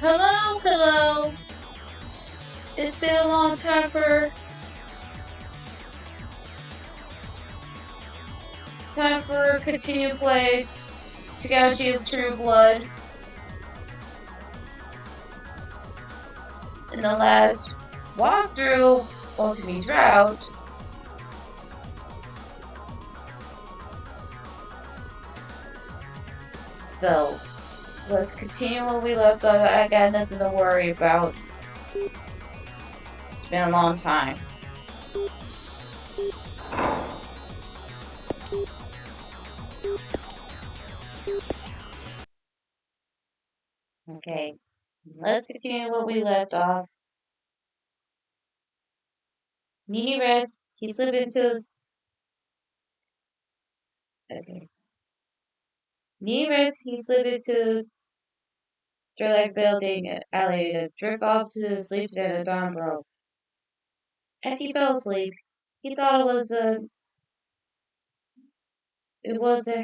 Hello, hello. It's been a long time for continue play Togainu True Blood. In the last walkthrough Motomi's route, so let's continue where we left off. I got nothing to worry about. It's been a long time. Okay, let's continue where we left off. Nini rest. He slipped into. Okay. Nini rest. He slipped into Drillek building alley to drift off to sleep at a dawn broke. As he fell asleep, he thought it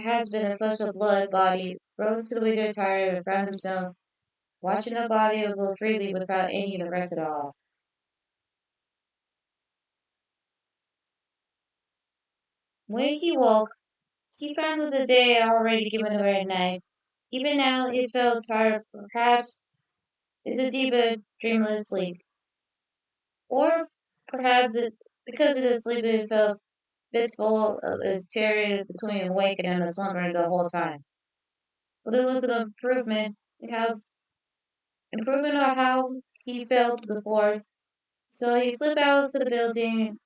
has been a flesh of blood body rolled to the window tire and found himself watching the body move freely without any of the rest at all. When he woke, he found that the day had already given away at night. Even now, he felt tired, perhaps it's a deeper, dreamless sleep. Or perhaps because of the sleep, it felt fitful, tearing between awake and a slumber the whole time. But it was an improvement on how he felt before. So he slipped out to the building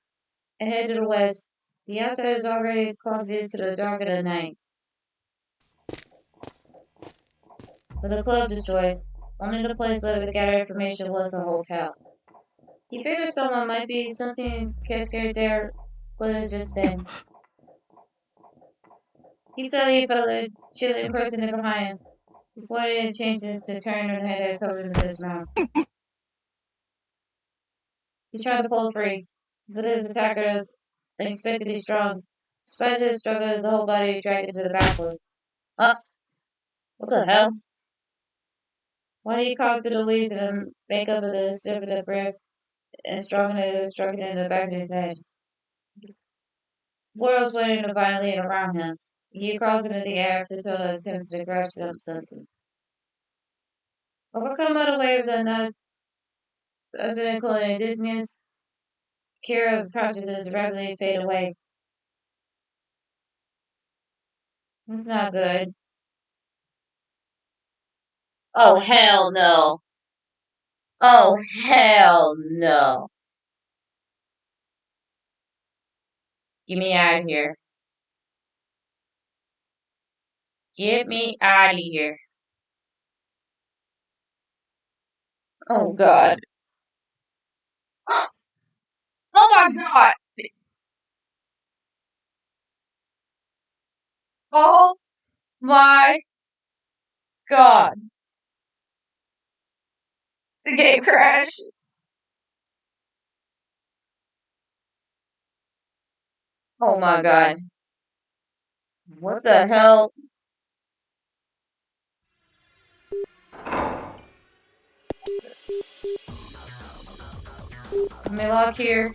and headed west. The outside was already clogged into the dark of the night. With the club destroys, only the place left to gather information was a hotel. He figured someone might be something cascade there, but it's just then. He suddenly felt a chilling person behind him. Before it changes to turn and head covered in his mouth. He tried to pull free, but his attacker was unexpectedly strong. Despite his struggle, his whole body dragged into the backward. Huh? What the hell? Why did he cock to the knees and make up of the sip of the breath and struck it in the back of his head? Boy was waiting violently around him. He crossed into the air, futile attempts to grab something. Overcome by the weight of the nuts, including dizziness, Kira's consciousness rapidly fade away. It's not good. Oh, hell no. Oh, hell no. Get me out of here. Get me out of here. Oh, God. Oh, my God. Oh, my God. The game crashed. Oh, my God. What the hell? Let me lock here.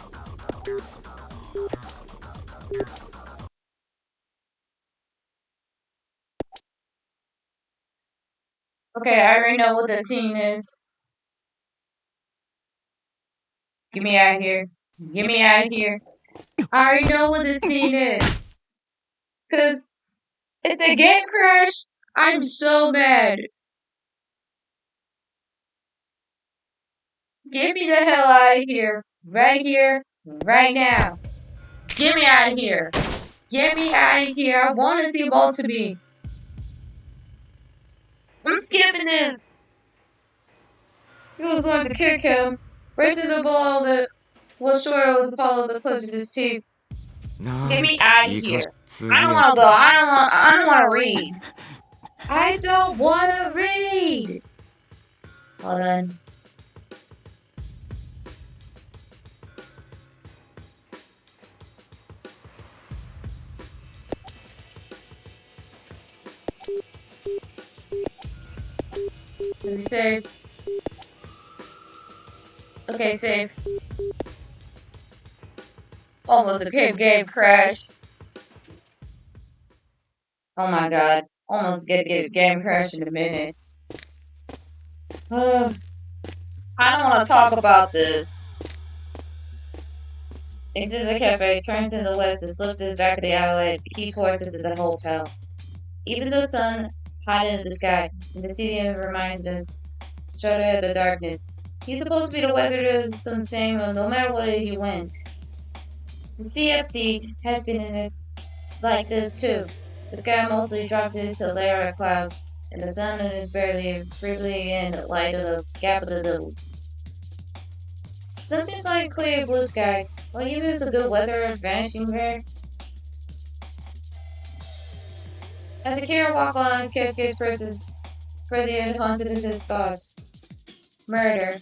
Okay, I already know what the scene is. Get me out of here. Get me out of here. I already know what the scene is. Because if the game crashed, I'm so mad. Get me the hell out of here. Here, right now. Get me out of here. Get me out of here. I want to see Motomi. I'm skipping this. He was going to kick him. Racing the ball that was short was followed the close of his teeth. Get me out of here. I don't want to go. I don't want to read. I don't want to read. Hold on. Let me save. Okay, safe. Almost a game crash. Oh my god. Almost get a game crash in a minute. I don't want to talk about this. Exit the cafe, turns in the west, and slips to the back of the alleyway. He towards into the hotel. Even the sun hiding in the sky, and the city reminds us, shudder at the darkness. He's supposed to be the weather to some same, no matter what he went. The CFC has been in it like this too. The sky mostly dropped into a layer of clouds, and the sun is barely briefly in the light of the gap of the double. Something's like clear blue sky, or even it's a good weather vanishing there. As Akira walked on, Keisuke's presses further haunted his thoughts. Murder.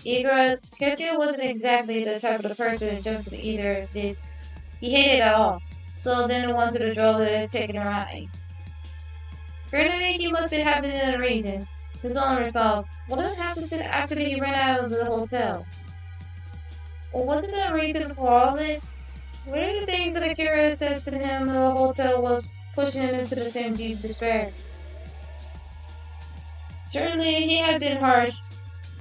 Keisuke wasn't exactly the type of the person to jump to either of these. He hated it at all, so then wanted to draw the taking a ride. Granted, he must be having other reasons. His own resolve. What had happened after he ran out of the hotel? Or was it the reason for all of it? What are the things that Akira said to him in the hotel was pushing him into the same deep despair? Certainly, he had been harsh,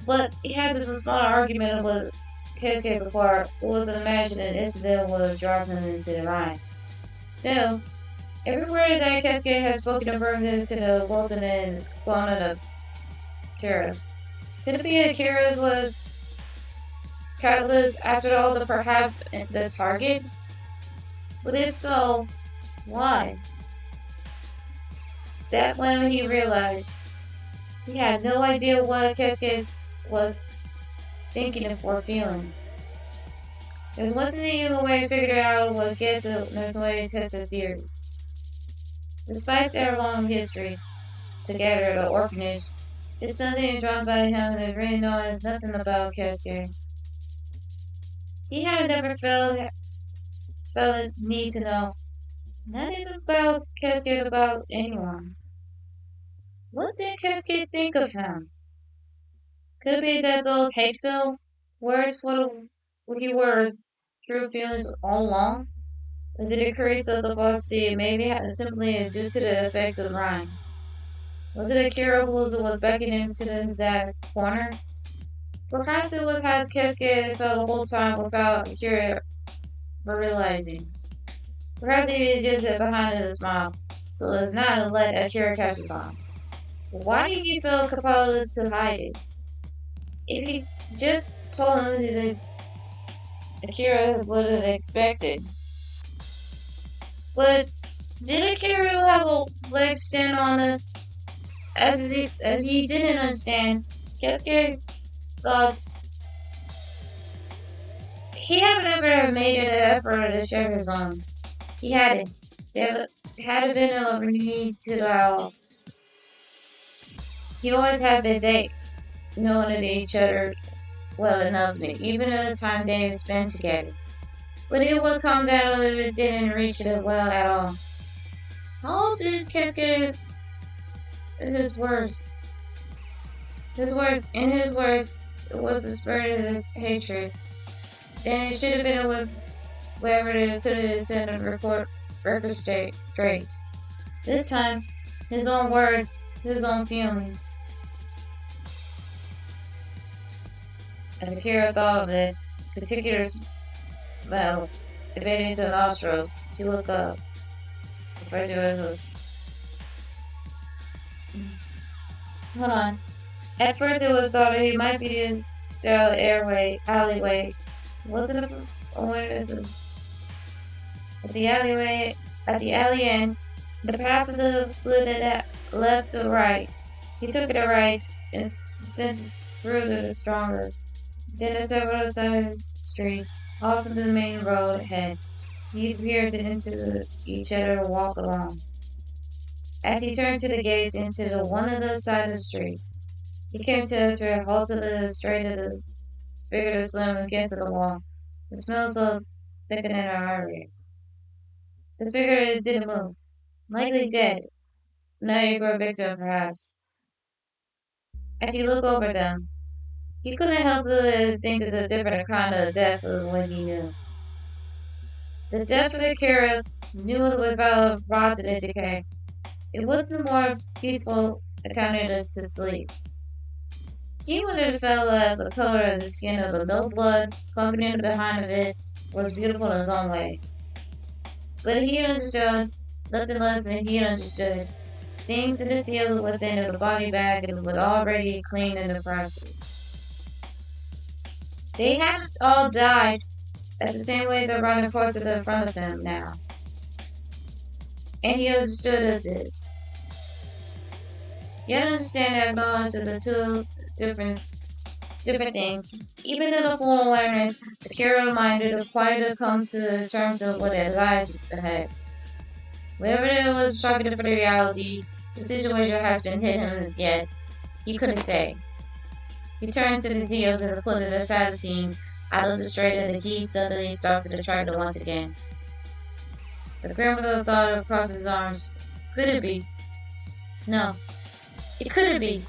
but he had a small argument with Keisuke before it was imagined an incident would drive him into the ride. Still, every word that Keisuke has spoken and burned into the golden is gone out of Akira. Could it be Akira's was countless after all the perhaps the target? But if so, why? That when he realized he had no idea what Keisuke was thinking or feeling. There wasn't even a way to figure out what gets it way to test their theories. Despite their long histories together at the orphanage, it's something drawn by him that really knows nothing about Keisuke. He had never felt a need to know, not even about Keisuke about anyone. What did Keisuke think of him? Could it be that those hateful words what he were true feelings all along? Or did it create of the policy maybe simply due to the effects of the rhyme? Was it Akira who was beckoning him to that corner? Perhaps it was as Keisuke felt the whole time without Akira realizing. Perhaps he was just behind the smile, so as not to let Akira catch his eye. Why did he feel compelled to hide it? If he just told him that Akira would have expected. But did Akira have a leg stand on it? As if he didn't understand, Keisuke thought he had never made an effort to share his own. He hadn't. There had been a need to at all. He always had been knowing each other well enough, even at the time they spent together. But it would come down if it didn't reach it well at all. How did Keisuke his words? In his words, it was the spirit of his hatred. Then it should have been with whoever could have sent a record straight. This time, his own words, his own feelings. As Akira thought of it, particular smell evading to the nostrils, he looked up. The first voice was, hold on. At first it was thought he might be this alleyway. Wasn't it awarenesses? At the alley end, the path of the split at left to right. He took it right and since through to the stronger. Then a several side street, off of the main road ahead. He appeared into each other to walk along. As he turned to the gates into the one of the side of the street, he came to a halt to the straight of the figure slim against the wall. The smell so thickening her area. The figure didn't move, likely dead. Now you grow victim, perhaps. As he looked over them, he couldn't help but think of a different kind of death of what he knew. The death of Akira knew without rotted and decay. It wasn't more peaceful accounted to sleep. He would have felt that the color of the skin of the no blood pumping in behind of it was beautiful in its own way. But he understood nothing less than he understood. Things in the seal within the body bag and were already clean in the process. They had all died at the same way that ran across to the front of him now. And he understood this. Yet understand and acknowledge that the two different things. Even in the full awareness, the curious minded of quite to come to terms with what it lies ahead. Whatever it was shocking for the reality, the situation has been hit him yet. He couldn't say. He turned to the Zeos and pulled the sad scenes out of the straight and the key suddenly stopped the tractor once again. The grandmother thought across his arms. Could it be? No. It couldn't be.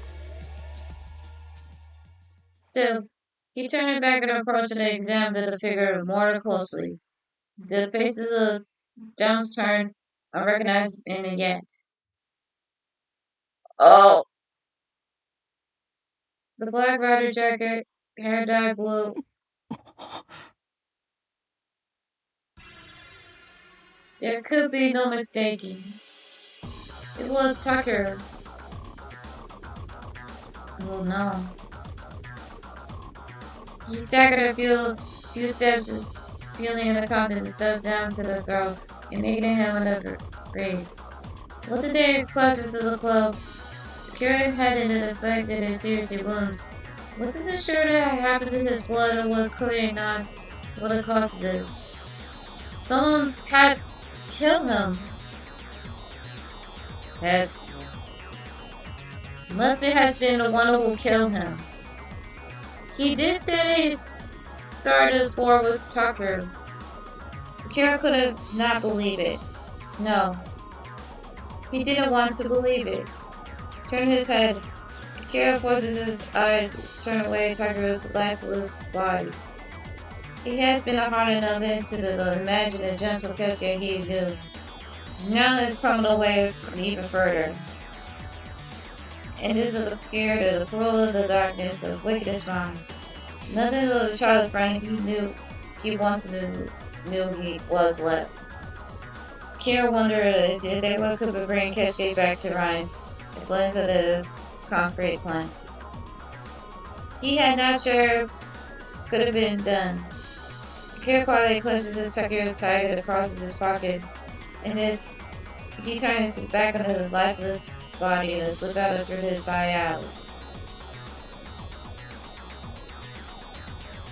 Still, he turned it back and approached and examined the figure more closely. The faces of Jones turned unrecognized in it yet. Oh! The black rider jacket, hair dyed blue. There could be no mistaking. It was Tucker. Oh no. He staggered a few steps, feeling the contents stuffed down to the throat and making him another breathe. What the day closest to the club, Akira had inflicted his serious wounds. Wasn't it sure that had happened to his blood or was clearly not what it caused this? Someone had killed him. Yes. Must be has been the one who killed him. He did say that his started score was Tucker. Akira could not believe it. No. He didn't want to believe it. Turned his head. Akira forces his eyes turn away Tucker's lifeless body. He has been hard enough into the imagine the gentle gesture he knew. Now let's crumble away even further. And this is the fear of the cruel of the darkness of wickedest mind. Nothing of the child's friend he knew he once knew he was left. Kira wondered if they could bring Cascade back to Ryan, the plans of his concrete plan. He had not sure could have been done. Kira quietly clutches his Tucker's tag across his pocket, and he turns his back on his lifeless body and slip out through his side alley.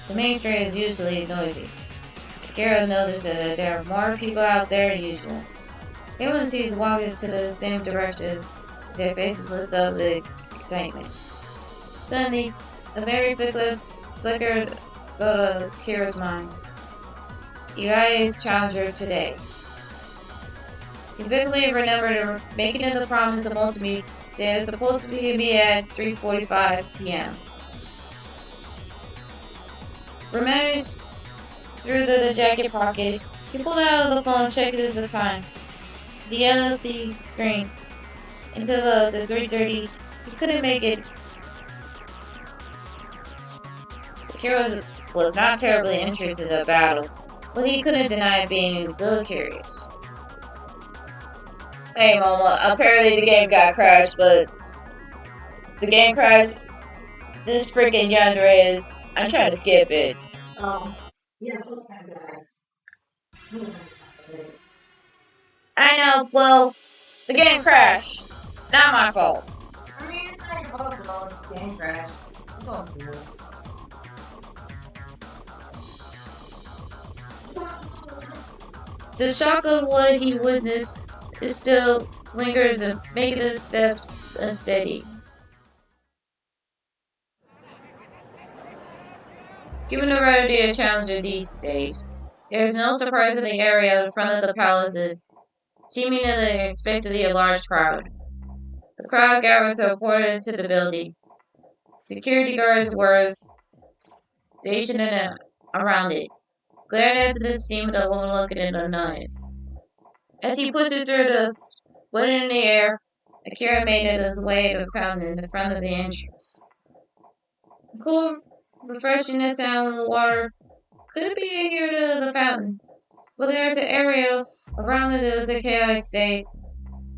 The main street is usually noisy. Akira noticed that there are more people out there than usual. Everyone sees walking to the same directions, their faces lit up with excitement. Suddenly, a merry flickered go to Kira's mind. Irai's challenger today. He vividly remembered making the promise of Motomi that is supposed to be at 3:45 p.m. Remembers through the jacket pocket, he pulled out the phone and checked the time. The LLC screen. Until the 3:30, he couldn't make it. Akira was not terribly interested in the battle, but he couldn't deny being a little curious. Hey Mama, apparently the game got crashed, but the game crashed. This freaking yandere is. I'm trying to skip it. Yeah, I know, well, the game crashed. Not my fault. I mean, it's not your fault though. The game crashed. It's all good. The shock of what he witnessed is still lingers and making his steps unsteady. Given the rarity of challenger these days, there is no surprise in the area in front of the palace is teeming in the expectedly a large crowd. The crowd gathered to pour into the building. Security guards were stationed around it, glaring at the steam of overlooking the noise. As he pushed it through the split in the air, Akira made it his way to the fountain in the front of the entrance. Cool, refreshing sound of the water could be here to the fountain, but there's an area around it that is a chaotic state.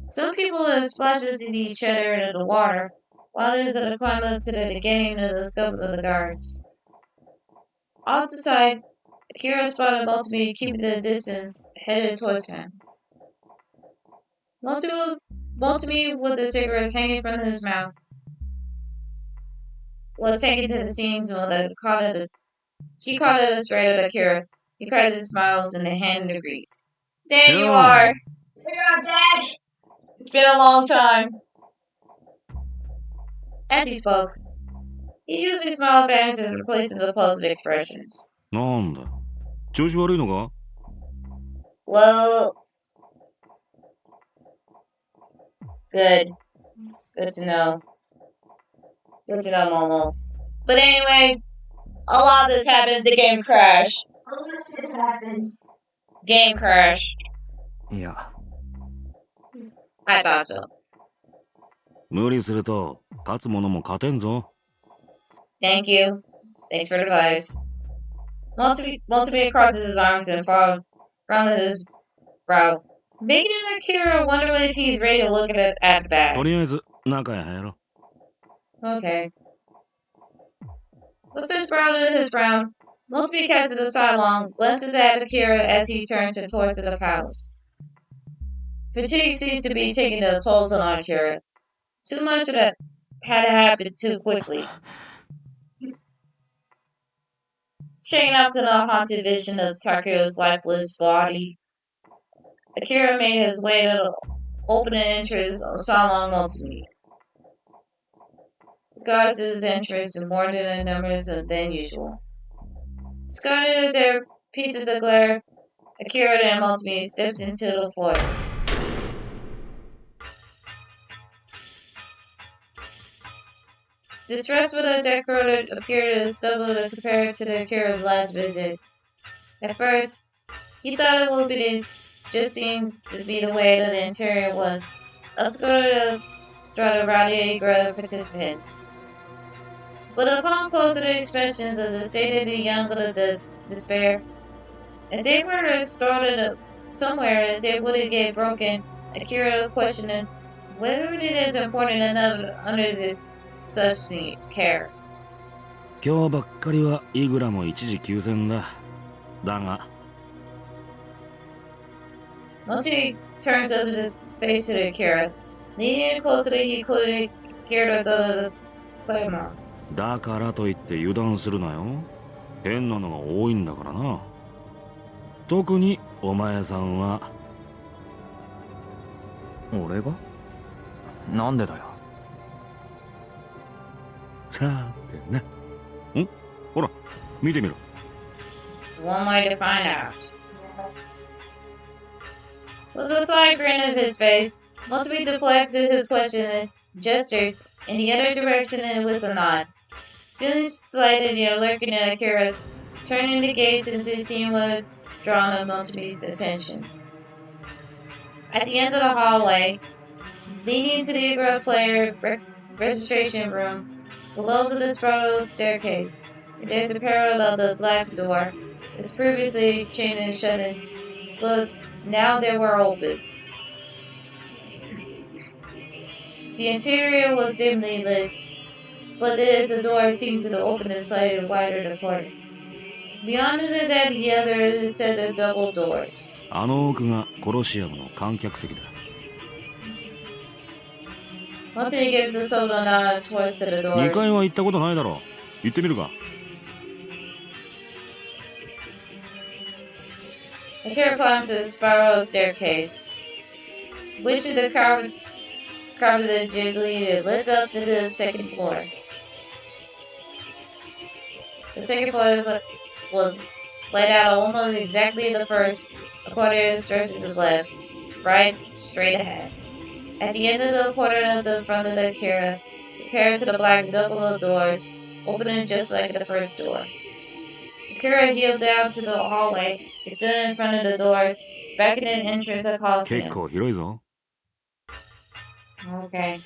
Some people splashes in each other into the water, while others had to climb up to the beginning of the scope of the guards. Off the side, Akira spotted Motomi keeping the distance, headed towards him. Motomi, with the cigarettes hanging from his mouth, was taken to the scenes when he caught it straight at Akira. He cried his smiles and the hand agreed. There you are! Figure out, Dad! It's been a long time. As he spoke, he used his smile bangs and replaced the puzzled expressions. なんだ調子悪いのか Well, good. Good to know. Good to know, Momo. But anyway, a lot of this happened. The game crashed. All this shit happens. Game crashed. いや I thought so. 無理すると勝つ者も勝てんぞ Thank you. Thanks for the advice. Motomi crosses his arms and frowned his brow, making Akira wonder if he's ready to look at the bag. とりあえず中へ入ろ Okay. With his brow to his frown, Motomi casted a sidelong, glances at Akira as he turns towards the palace. Fatigue seems to be taking a toll on Akira. Too much that had to happen too quickly. Shaking up to the haunted vision of Takeru's lifeless body, Akira made his way to the opening entrance of Salon Motomi. The guards his entrance were more than numbers than usual. Scarred at their pieces of glare, Akira and Motomi steps into the foyer. Distressed with the decorator appeared to stumble to compare to Akira's last visit. At first, he thought it would be just seems to be the way that the interior was. Obscured to draw the rowdy group of participants. But upon closer expressions of the state of the young of the despair, if they were restored up somewhere, they would get broken. Akira questioned whether it is important enough under this such care. 今日ばっかりはイグラも一時休戦だだが Motomi turns up the face of Akira, leaning in closer to he included Akira the Claymore. だからといって油断するなよ変なのが多いんだからな特にお前さんは俺がなんでだよさてな。ほら、見てみろ。It's one way to find out. With a slight grin of his face, Motomi deflects his question and gestures in the other direction and with a nod. Feeling slighted and lurking at Akira's, turning the gaze into seeing what had drawn Motomi's attention. At the end of the hallway, leading into the Akira player registration room, below the spiral staircase, there's a parallel of the black door. It's previously chained and shut in, but now they were open. The interior was dimly lit, but as the door seems to open a slightly wider corner. Beyond that, the other is a set of double doors. あの奥がコロシアムの観客席だ。Motomi gives a soda nod towards the doors. 2階は行ったことないだろう。行ってみるか。Akira climbs the spiral staircase, which the carved jiggly lit up to the second floor. The second floor was laid out almost exactly the first, according to the stresses to the left, right, straight ahead. At the end of the corner of the front of the Akira, the compared to the black double doors, opening just like the first door. Akira heeled down to the hallway and stood in front of the doors, beckoning entrance of 結 Coliseum. 構広いぞ。 Okay.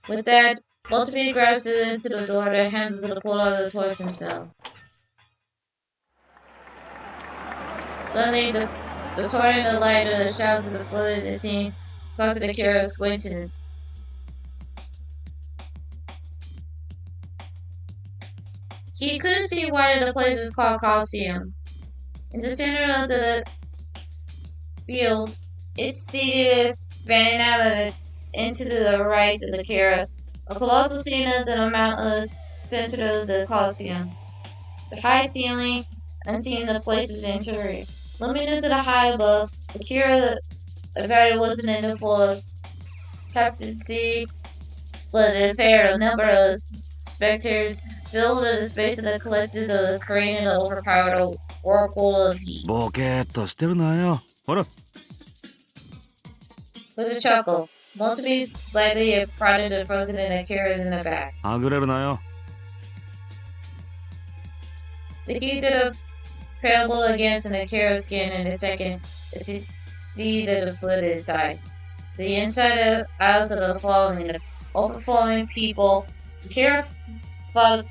With that, Motomi grabs it into the door that handles the pull out of the toys himself. Suddenly, the torrent of light of the shadows of the flood and the scenes caused Akira squinting. He couldn't see why the place is called Coliseum. In the center of the field is seated, fanning out of it into the right of Akira, a colossal scene of the mountain center of the Coliseum. The high ceiling, unseen the place's interior. Looking into the height above, Akira thought it wasn't in the full captaincy, but it fared a number of specters filled the space of the collected the creating the overpowered whirlpool of heat. ボケーっとしてるなよ。ほら。 With a chuckle, Motomi slightly prodded the frozen Akira in the back. はぐれるなよ。 The key did a parable against an Akira's skin in a second as he see the foot inside. The inside aisles of the overflowing people. Akira followed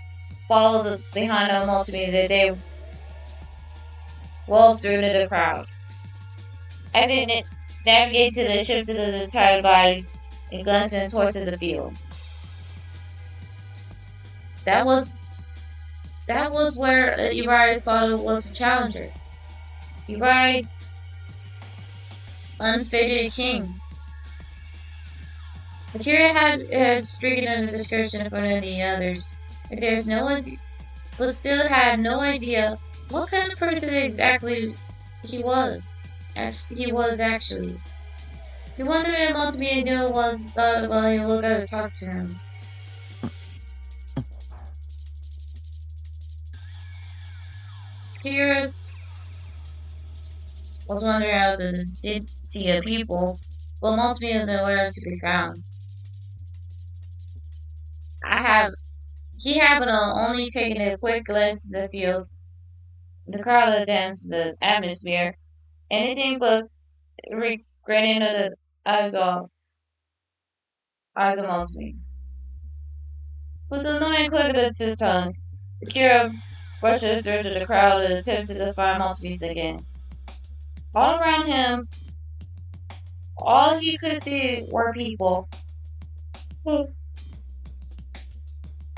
behind Motomi as they wove through the crowd. As they navigate to the shift of the tired bodies and glancing towards the field. That was where Irai thought it was a challenger. Irai, unfaded king. Akira had stricken in the description in front of the others, but still had no idea what kind of person exactly he was. He wondered if Motomi knew was thought while he looked at and talked to him. Akira was wandering out of the sea of people, but Motomi was nowhere to be found. He happened to only taking a quick glance at the field, the crowd, the dance, the atmosphere, anything but regretting the eyes of Motomi. With an annoying click of his tongue, Akira brushed it through to the crowd and attempted to find Motomi again. All around him, all he could see were people.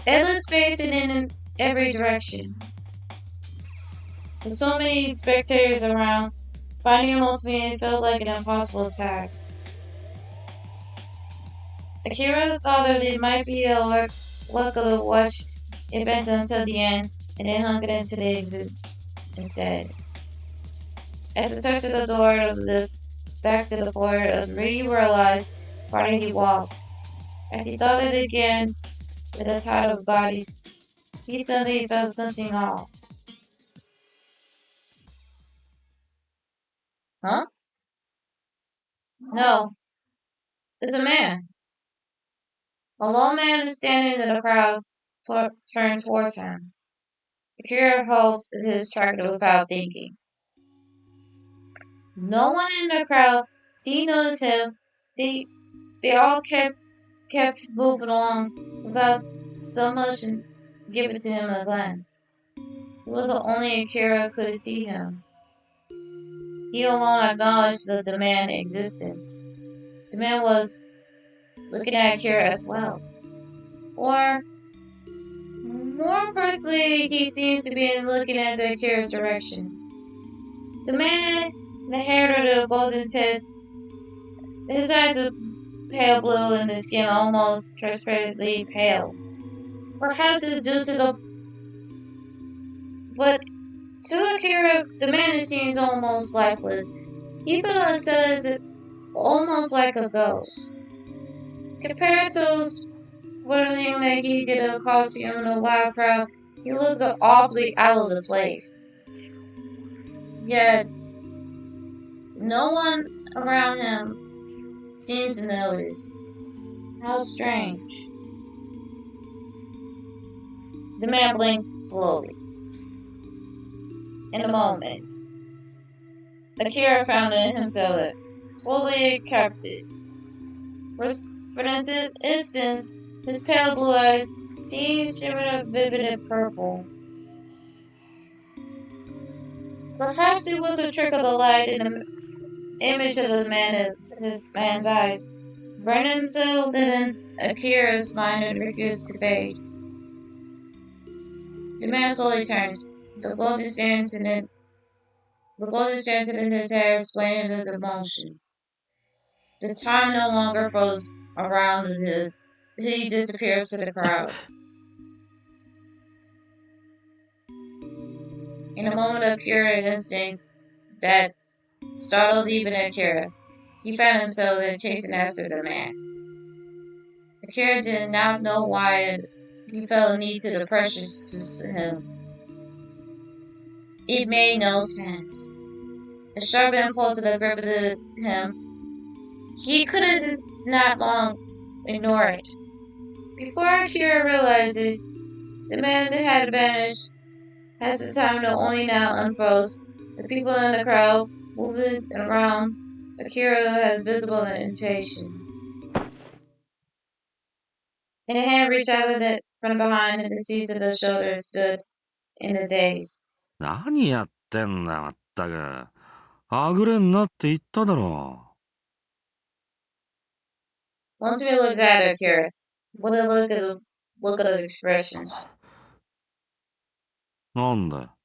Endless facing in every direction. With so many spectators around, finding Motomi felt like an impossible task. Akira thought that it might be a luck to watch events until the end, and then hung it into the exit instead. As he searched the door of the back to the floor of the he realized farther he walked. As he thought it against the tide of bodies, he suddenly felt something off. Huh? No. It's a man. A lone man is standing in the crowd, turned towards him. Akira held his tractor without thinking. No one in the crowd seemed to notice him. They all kept moving along without so much as giving to him a glance. It was only Akira could see him. He alone acknowledged the man's existence. The man was looking at Akira as well. Or, more personally, he seems to be looking at Akira's direction. The man in the hair of the golden tint, his eyes are pale blue and his skin almost transparently pale. Perhaps it's due to the... But to Akira, the man seems almost lifeless. He felt unsettled, almost like a ghost. Compared to whirling that he did at the Coliseum in a wild crowd, he looked awfully out of the place. Yet, no one around him seems to notice. How strange. The man blinked slowly. In a moment, Akira found in himself that totally kept it. For an instant, his pale blue eyes seemed shimmered a vivid purple. Perhaps it was a trick of the light in the image of the man in his man's eyes. Burned himself in Akira's mind and refused to fade. The man slowly turns. The golden stands in it. The golden strands in his hair swaying in the motion. The time no longer froze around him. He disappeared to the crowd. In a moment of pure instinct that startles even Akira, he found himself then chasing after the man. Akira did not know why he felt a need to the precious him. It made no sense. A sharp impulse that gripped him. He could not long ignore it. Before Akira realized it, the man had vanished. As the time only now unfroze, the people in the crowd moving around Akira has visible intention. And a hand reached out from behind and the seats of the shoulder stood in the daze. 何やってんだまったく。はぐれんなって言っただろ Motomi looked at Akira with a look of expressions. なんだよ。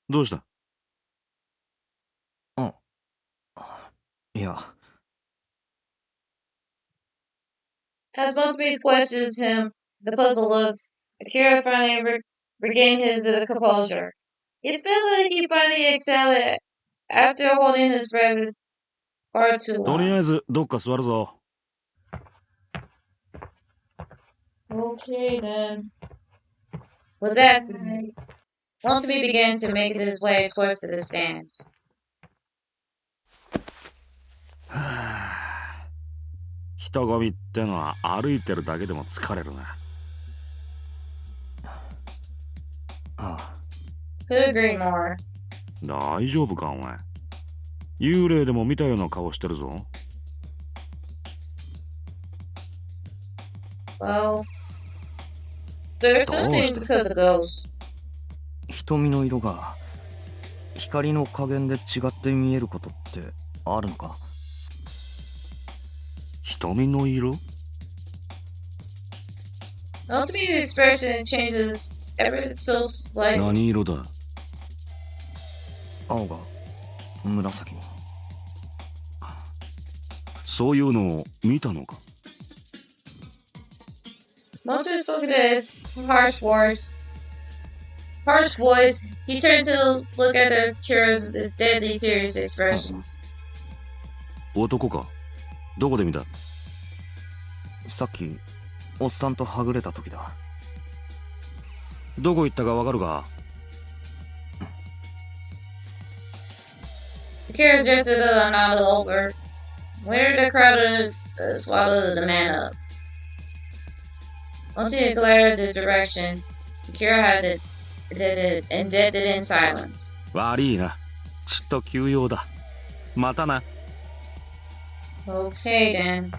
どうした？いや。As Motomi's questions him, the puzzle looked. Akira finally regained his composure. It felt like he finally exhaled after holding his breath far too とりあ long. えずどっか座るぞ。Okay then. With that, Motomi began to make his way towards the stands. 人混みってのは歩いてるだけでも疲れるな。ああ。Could agree more. 大丈夫かお前。幽霊でも見たような顔してるぞ。Well, there's something because of ghosts. 瞳の色が光の加減で違って見えることってあるのか？瞳の色？ Motomi's expression changes ever so slightly. 何色だ？青が紫に。そういうのを見たのか？ Motomi spoke in a harsh voice. He turned to look at the Kira's deadly serious expressions. 男か？どこで見た？さっきおっさんとはぐれた時だ。どこ行ったかわかるか？ Akira gestured a nod over. Where the crowd swallowed the man up. Motomi glared at the directions. Akira did it and did it in silence. 悪いな。ちっと急用だ。またな。 Okay then.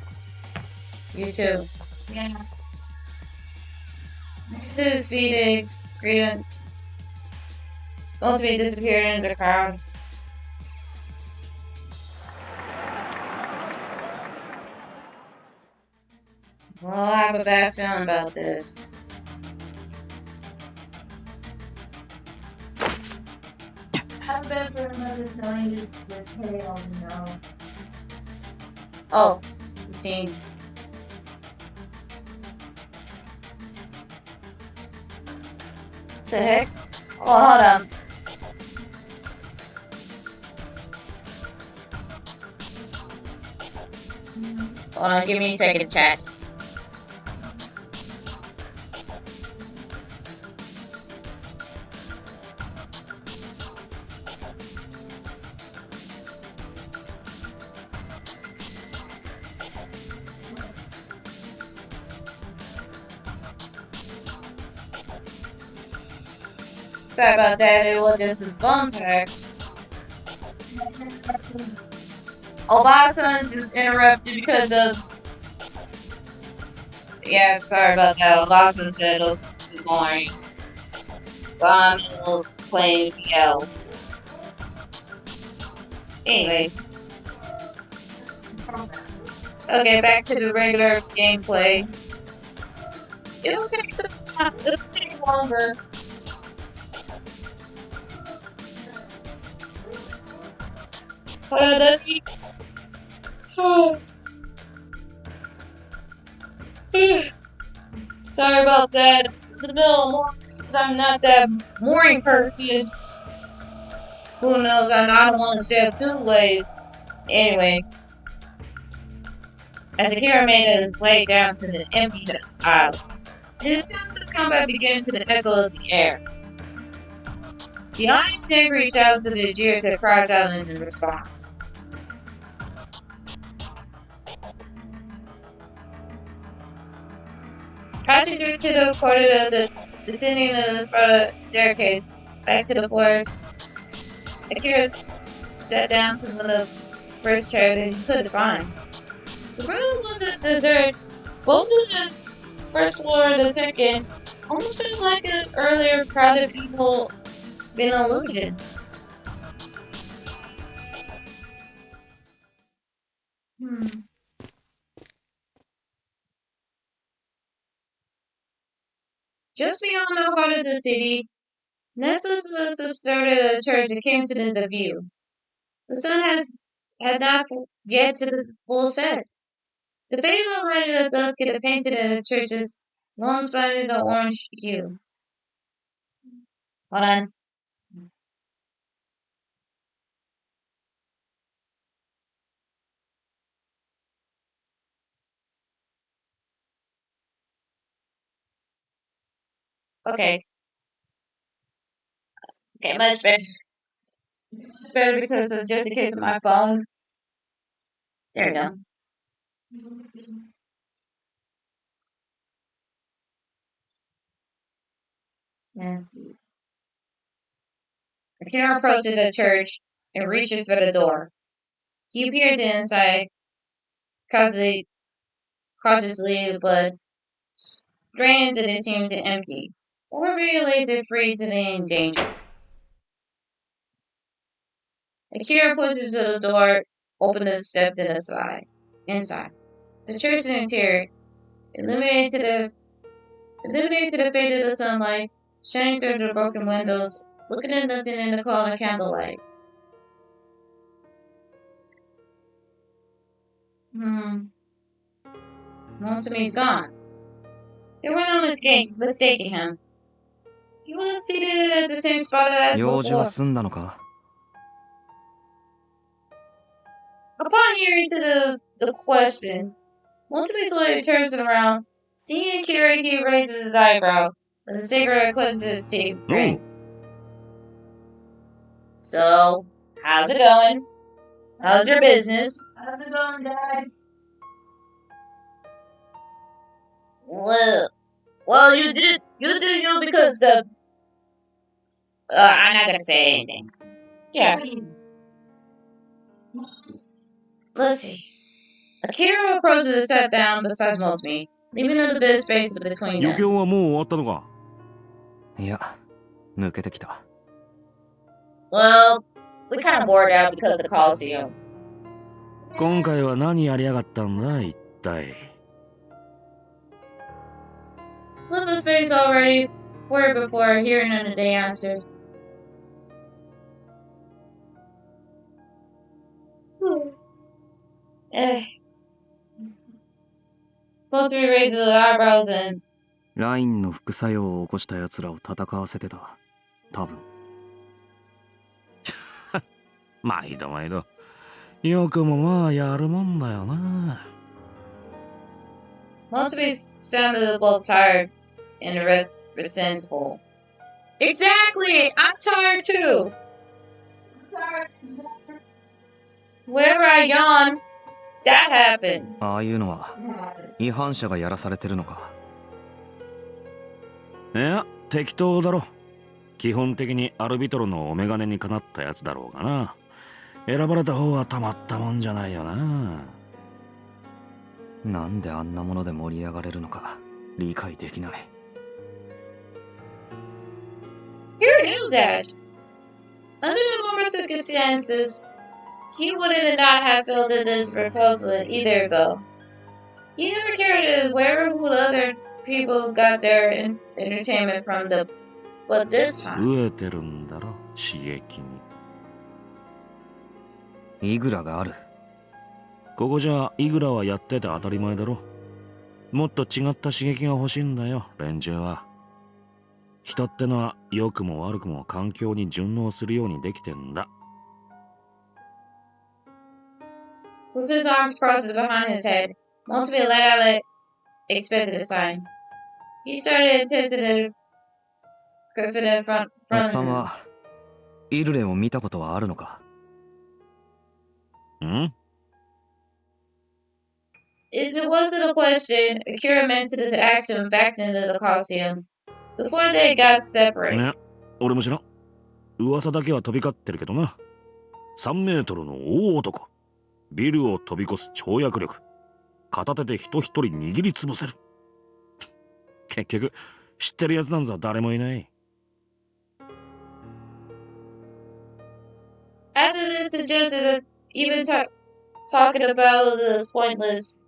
You too. Yeah. Next to the speed, greeted. Motomi disappeared into the crowd. Well, I have a bad feeling about this. I've been for another telling you the tale, you know. Oh, the scene. The heck? Oh, hold on. Hold on, give me a second, chat. Sorry about that, it was just a phone text. Obasan's interrupted because of... Yeah, sorry about that. Obasan said, oh, good morning. I'm playing PL. Anyway. Okay, back to the regular gameplay. It'll take some time. It'll take longer. Hold on, let me... Sorry about that. It's the middle of morning because I'm not that morning person. Who knows? I don't want to stay up too late. Anyway. As Akira made his way down to the empty aisles, the sounds of combat began to echo the air. The audience angry shouts and the jeers and cries out in response. Passing through to the corridor, descending of the spiral staircase back to the floor, Akira sat down to the first chair that he could find. The room wasn't deserted. Both of the first floor and the second almost felt like an earlier crowded people been an illusion. Just beyond the heart of the city, nestled started a church that came to the view. The sun had not yet to the full set. The faded light of the dusk had painted the church's long spine in the orange hue. Hold on. Okay. Okay, much better. Much better because of just in case of my phone. There we go. Yes. Akira approaches the church and reaches for the door. He peers inside, cautiously, but strange that it seems empty, or relays it free to the danger. Akira pushes to the door, opens a step to the side. Inside, the church interior, illuminated to the fade of the sunlight, shining through the broken windows, looking at nothing in the cold candlelight. Motomi's gone. There were no mistaking him. He was seated at the same spot as before. 用事は済んだのか? Upon hearing to the question, Motomi slowly turns around. Seeing Akira, he raises his eyebrow, with a cigarette closes his teeth. So, how's it going? How's your business? How's it going, Dad? Well, you did you because the... I'm not gonna say anything. Yeah. Let's see. Akira approaches and sat down beside Motomi, leaving a bit of space between them. 余興はもう終わったのか? いや、抜けてきた。Well, we kind of bored out because of the Coliseum. 今回は何やりやがったんだ一体? Flip his face already, worried before hearing none of the answers. Motomi raises his eyebrows and... ラインの副作用を起こした奴らを戦わせてた。多分。毎度毎度。よくもまあやるもんだよな。Motomi sounded a little tired and resentful. Exactly! I'm tired too! Wherever I yawn, that happened. ああいうのは違反者がやらされてるのか。いや、適当だろ。基本的にアルビトロのお眼鏡にかなったやつだろうがな。選ばれた方はたまったもんじゃないよな。なんであんなもので盛り上がれるのか理解できない。Kira knew that. Under the normal circumstances, he wouldn't not have filled in this proposal either ago. He never cared where who other people got their entertainment from but this time. 飢えてるんだろ、刺激に。イグラがある。ここじゃイグラはやってて当たり前だろ。もっと違った刺激が欲しいんだよ、連中は。人ってのは良くも悪くも環境に順応するようにできてんだ。With his arms crossed behind his head, Motomi let out an expected sign. He started testing the griffin in front おっ of さん him. はイルレを見たことはあるのか？ん？ It wasn't a question. Akira meant to ask him back into the Coliseum before they got separated. ね、俺も知らん。噂だけは飛び交ってるけどな。3メートルの大男。ビルを飛び越す跳躍力。片手で人一人握りつぶせる。結局、知ってるやつなんざ誰もいない。As it is suggested that even talking about this pointless,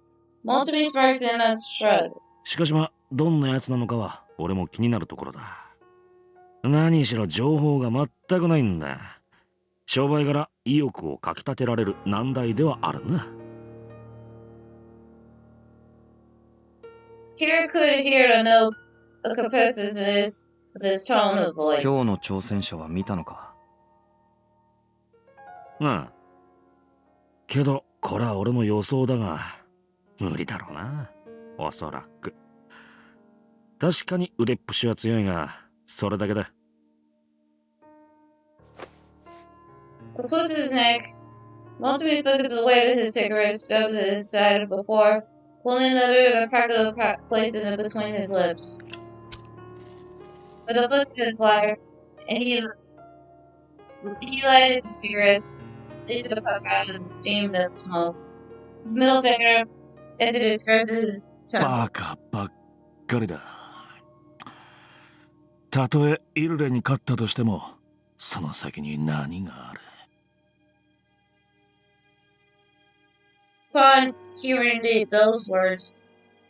Motomi smirks in a shrug. しかしま、どんなやつなのかは俺も気になるところだ。何しろ情報が全くないんだ。商売柄意欲をかきたてられる難題ではあるな。Kira could hear the note of competitiveness of his tone of voice. 今日の挑戦者は見たのか？うん。けど、これは俺の予想だが、無理だろうな。おそらく。確かに腕っぷしは強いが、それだけだ。He twisted his neck. Motomi flicked away at his cigarette, stubbed to his side before pulling another pack of placing it between his lips. With a flick of his lighter, and he lighted the cigarettes, released the puff out of the steamed up smoke. His middle finger entered his first of his tongue. バカばっかりだ。たとえイルレに勝ったとしても、その先に何がある。Upon hearing those words,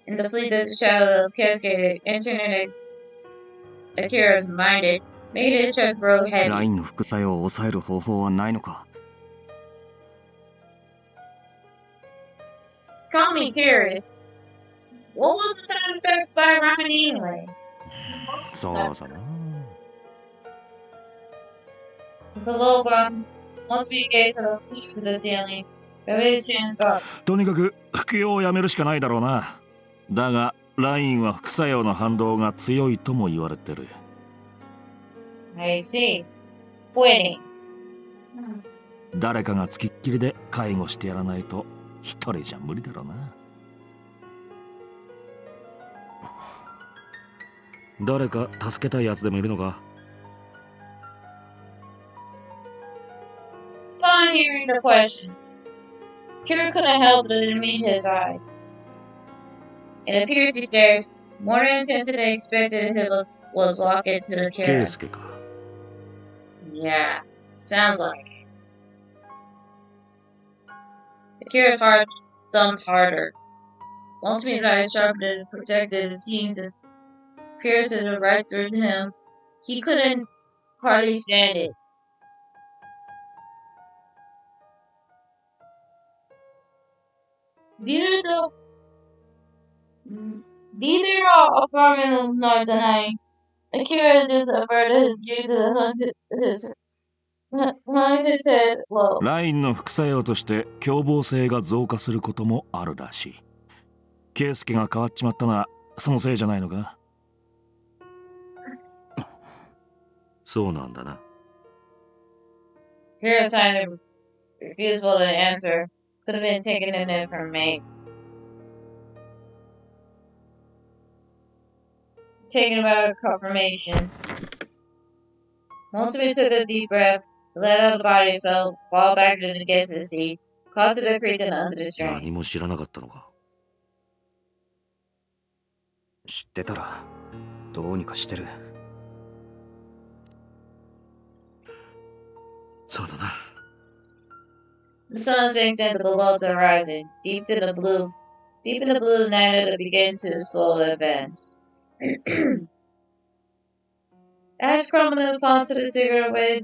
in the fleeting shadow of cascade entering Akira's mind, it made his chest grow ラ heavy. インの副作用を抑える方法はないのか？ Call me curious. What was the side effect by ramen anyway? そうさな。Below ground, Motomi gazed up to the ceiling. His chin dropped. とにかく服用をやめるしかないだろうな。だが、ラインは副作用の反動が強いとも言われてる。I see. Quitting. 誰かがつきっきりで介護してやらないと一人じゃ無理だろうな。誰か助けたいやつでもいるのか？ Upon hearing the questions, Kira couldn't help but to meet his eye. It appears he stared more intense than expected. It was locked into the ケイ Kira. スケか。Yeah, sounds like it. Akira's heart thumped harder. Motomi's eyes sharpened and protected. It seems to pierce it right through to him. He couldn't hardly stand it. Neither are affirming nor denying. Akira just averted his gaze and hung his head low. ラインの副作用として凶暴性が増加することもあるらしい。ケイスケが変わっちまったのはそのせいじゃないのか？そうなんだな。Akira signed a refusal to answer. Could have been taken in it from Meg. Taken about a confirmation. Motomi took a deep breath, let out the body fell, fall back against the seat, caused it to creak under the 何 strain. も知らなかったのか。知ってたらどうにかしてる。そうだな。The sun sank into below the horizon, deep in the blue, Nana began to slow advance. Ash crumbled and fell to the cigarette away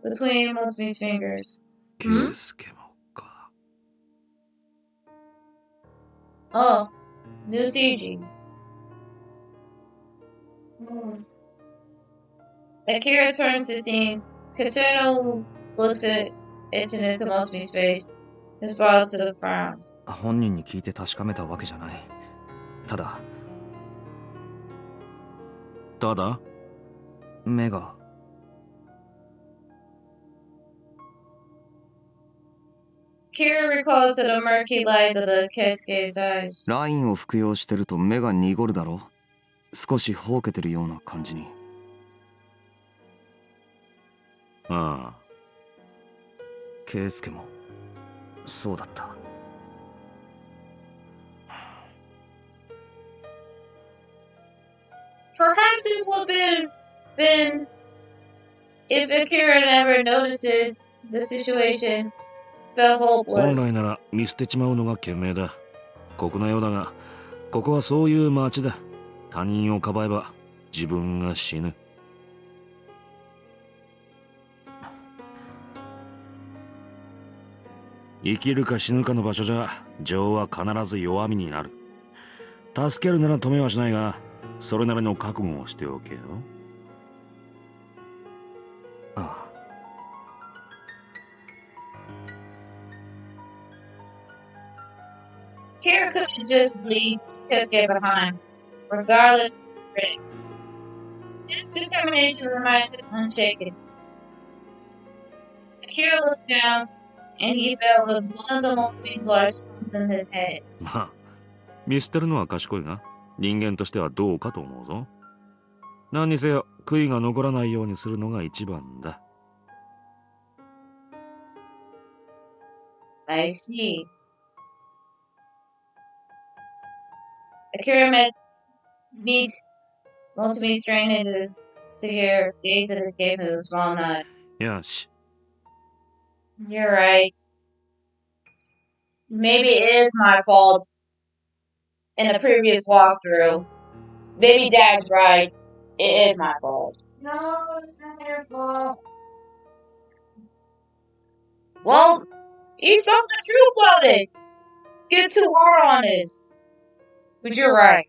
between Motomi's fingers. ケイスケもか。Oh, new CG. Akira turns to scenes. Kasano looks at etching into Motomi's face. His brow to the frown. 本人に聞いて確かめたわけじゃない。ただ目が。Kira recalls to the murky light of the Cascade's eyes. ラインを服用してると目が濁るだろ。少しほうけてるような感じに。ああ。ケイスケもそうだった。Perhaps it would have been if Akira never notices the situation, felt 本 hopeless. 来なら見捨てちまうのが賢明だ。酷なようだが、ここはそういう町だ。他人をかばえば自分が死ぬ。生きるか死ぬかの場所じゃ、情は必ず弱みになる。助けるなら止めはしないが、それなりの覚悟をしておけよ。ああ。Kira couldn't just leave Kesuke behind, regardless of the risks. His determination remained unshaken. Akira looked down, and he felt one of the Motomi's large bumps in his head. まあ、見捨てるのは賢いが、人間としてはどうかと思うぞ。何にせよ、悔いが残らないようにするのが一番だ。I see. Akira meet Motomi straining his cigarette, gaze and gave him a small nod. よし。 You're right. Maybe it is my fault. In the previous walkthrough, maybe Dad's right. It is my fault. No, it's not your fault. Well, you spoke the truth about it. Get too hard on this. But you're right.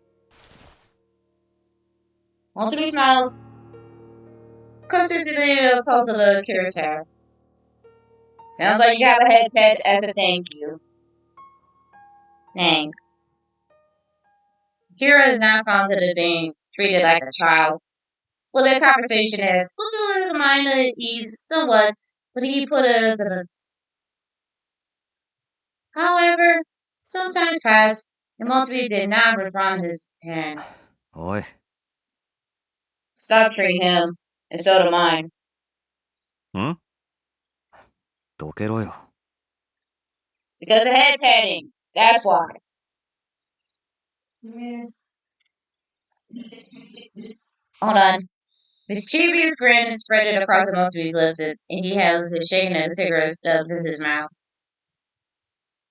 Motomi smiles. Constantly toss of the Akira's hair. Sounds like you have a head pet as a thank you. Thanks. Akira is not fond of being treated like a child. Well, their conversation has put the mind at ease somewhat, but he put us in a... However, some time passed, and Motomi did not withdraw his hand. おい。 Stop treating him, and so do mine. ん？ どけろよ。 Because of head petting. That's why. Hold on. Mischievous grin is spread across the Motomi's lips, and he has his shaking and a cigarette stubbed in his mouth.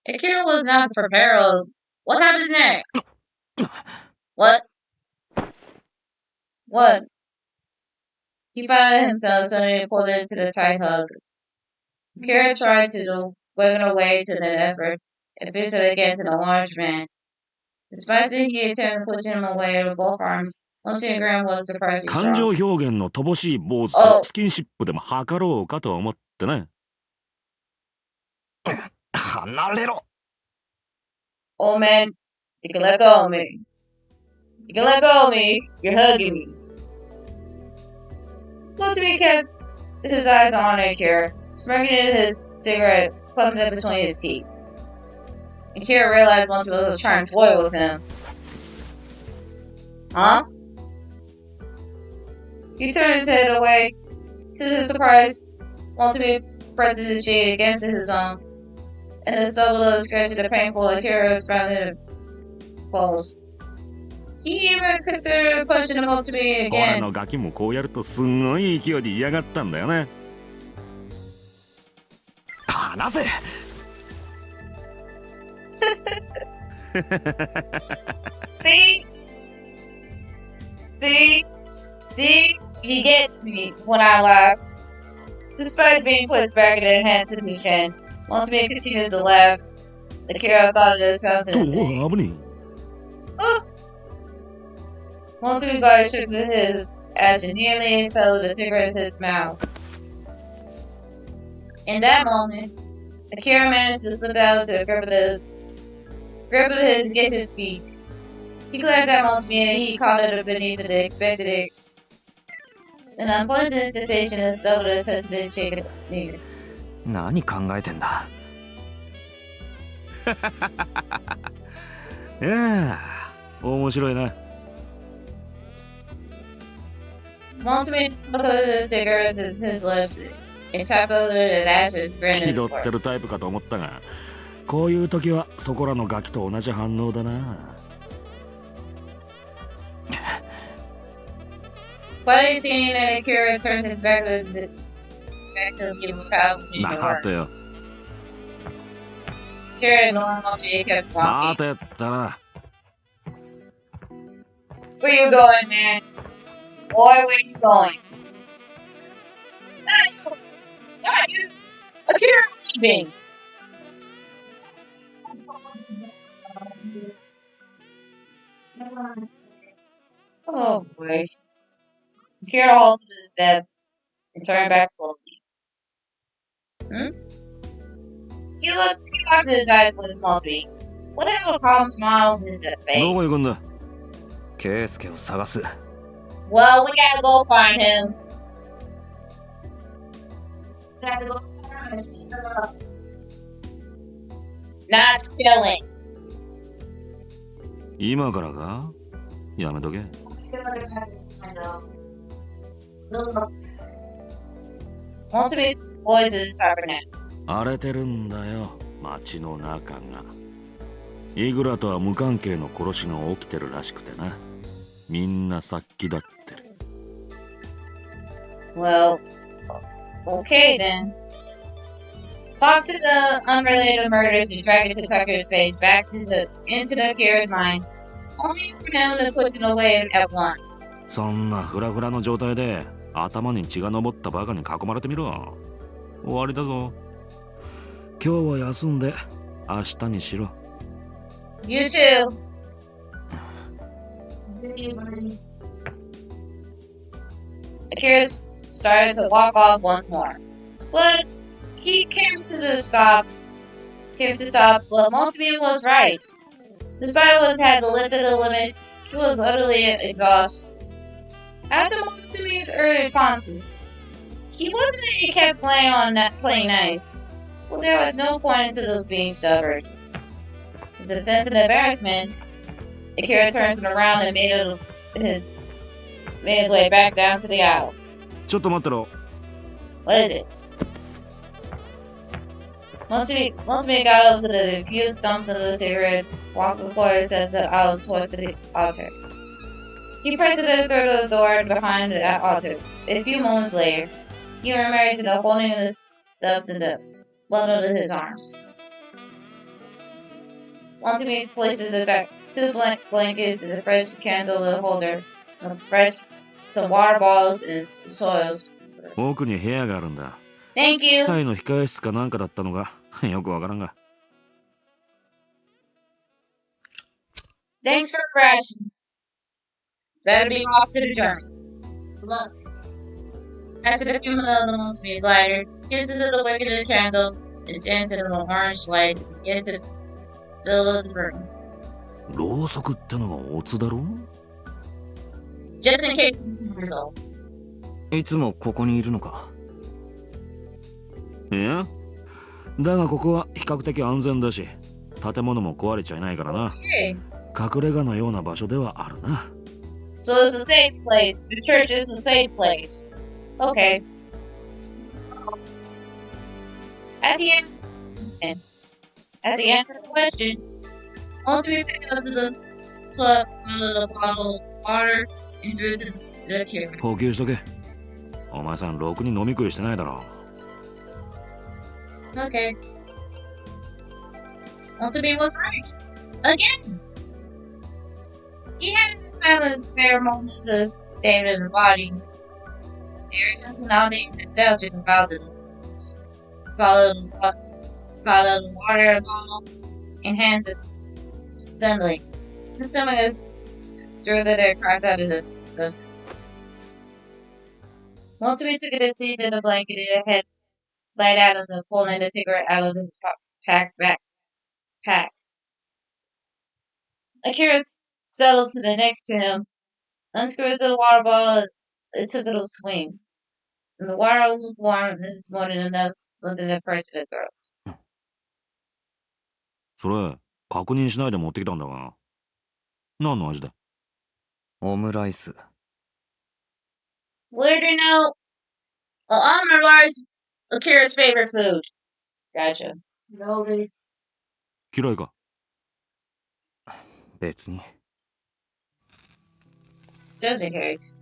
Akira was not prepared. What happens next? What? What? He found himself suddenly pulled into the tight hug. Akira tried to wiggle away to the effort, and fist against an large man. Despite that he attempted to push him away with both arms, Motomi Graham was surprisingly 感情 strong. 表現の乏しい坊主とスキンシップでも図ろうかと思ってね。離れろ。 Oh man, you can let go of me. You can let go of me. You're hugging me. Motomi kept his eyes on Akira, smirking at his cigarette clumped up between his teeth. Akira realized Motomi was trying to toy with him. Huh? He turned his head away, To his surprise, Motomi presses his shade against his own, and the stubble of scratches the painful Akira's rounded clothes. He even considered pushing him up to me 俺 again. のガキもこうやるとすんごい勢いで嫌がったんだよね。離せ。See? See? See? He gets me when I laugh. Despite being pushed back and then hand to the chin, Motomi continues to laugh. Akira thought of this countenance. おお、危ね Oh! Motomi's body shook with his as he nearly fell with a cigarette in his mouth. In that moment, Akira managed to slip out to grab at his to get his feet. He glanced at Motomi and he caught it beneath the expected it. An unpleasant sensation that started to touch his chicken knee. 何考えてんだ。え。いやあ、面白いな。Motomi smoked the cigarettes in his lips and tapped over the ash with his grin 気 and 取ってるタイプかと思ったが、こういう時はそこらのガキと同じ反応だな。But seeing that Akira turned his back to give a power seemed to 待 work. てよ。 Akira ignored Motomi and kept 待 walking. てったら。 Where you going, man? Boy, where you going? Not you! Akira leaving! Oh boy. Akira halted a step and turned back slowly. He locked his eyes with Motomi. What a calm smile on his どこ行 face. くんだ。圭介を探す。 Well, we gotta go find him. Not killing. 今からかやめとけ。Motomi's voice is sharper now. 荒れてるんだよ、街の中が。イグラとは無関係の殺しが起きてるらしくてな。みんな殺気立ってる。Well, okay then. Talk to the unrelated murders and drag it to Tucker's face back into the Akira's mind. Only for him to push it away at once. そんなフラフラの状態で頭に血が上ったバカに囲まれてみろ。終わりだぞ。今日は休んで明日にしろ。You too. Akira started to walk off once more. But he came to stop, but Motomi was right. Despite had lifted the limit, he was utterly exhausted. After Motomi's earlier taunts, he kept playing nice. Well, there was no point into being stubborn. With a sense of embarrassment, Akira turns around and made his way back down to the aisles. ちょっと待ってろ。 What is it? Motomi got up to the few stumps of the cigarettes, walked before it says the aisles towards the altar. He pressed it through the door behind the altar. A few moments later, he emerged holding the stuff to the bundle in his arms. Motomi places the back two blankets and a fresh candle holder, some water bottles and soils. 奥に部屋があるんだ。 Thank 司 you. 祭の控え室かなんかだったのがよくわからんが。 Thanks for the rations. Better be off to the journey. Look. As the fume of the Motomi's lighter, kisses the wick of the candle, and stands in an orange light and begins to fill the room. ろうそくってのがオツだろ Just in case it's a result. いつもここにいるのか。いや、だがここは比較的安全だし、建物も壊れちゃいないからな。 Okay. 隠れ家のような場所ではあるな。 So it's a safe place. The church is a safe place. Okay. As he answered, as he answered the question, Motomi picked up to the swallowed a bottle of water and drew to the Akira. 補給しとけ。お前さんろくに飲み食いしてないだろ。Okay. Motomi was right. Again! He hadn't found the spare moments of David and body. There is something oddly nostalgic about this solid water bottle in hands suddenly. The stomach is drew that it cries out of this substance. Motomi took a seat in the blanket it had laid out of the pulling the cigarette out of his backpack. Akira settled to the next to him, unscrewed the water bottle, and took a swing. And the water lukewarm is more than enough looking at the person to throw. それ、確認しないで持ってきたんだが。何の味だ？オムライス。Weird to know. Omelette Akira's favorite food. Gotcha. Noted. 嫌いか？別に。Just in case.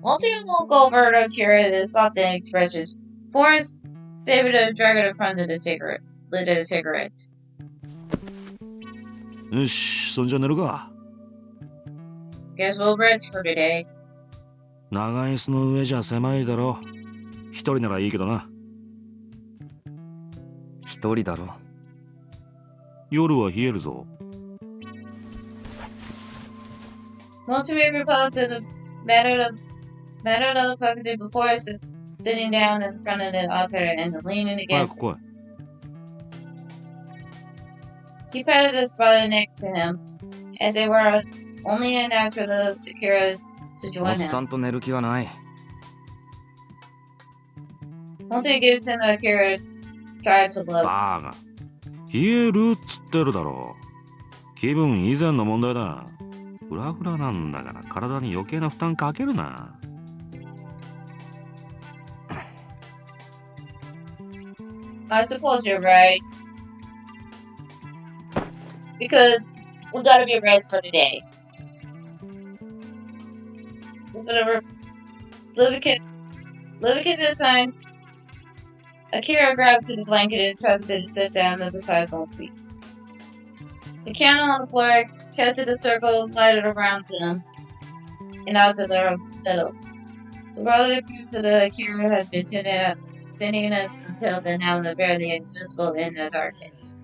Motomi looked over to Akira and thought the expressions. Forrest saved a dragon from the cigarette. Lit a cigarette. よし、そんじゃ寝るか。Guess we'll rest for today. 長い椅子の上じゃ狭いだろ。一人ならいいけどな。一人だろ。夜は冷えるぞ。Motomi reposed to the matter of the faculty before sitting down in front of the altar and leaning 早く against. 来い。 He patted the spot next to him, as they were only a natural of Akira to お join っさ him. んと寝る気はない。Motomi gives him Akira tried to love. バーが。冷えるっつってるだろ。気分以前の問題だ。フラフラなんだから体に余計な負担かけるな。I suppose you're right. Because we gotta be rest for today. Whatever. Lubricant this sign. Akira grabbed to the blanket and tucked it to sit down beside Motomi. The candle on the floor casted a circle lighted around them and out to the middle. The world appears that Akira has been sitting up until then now barely invisible in the darkness.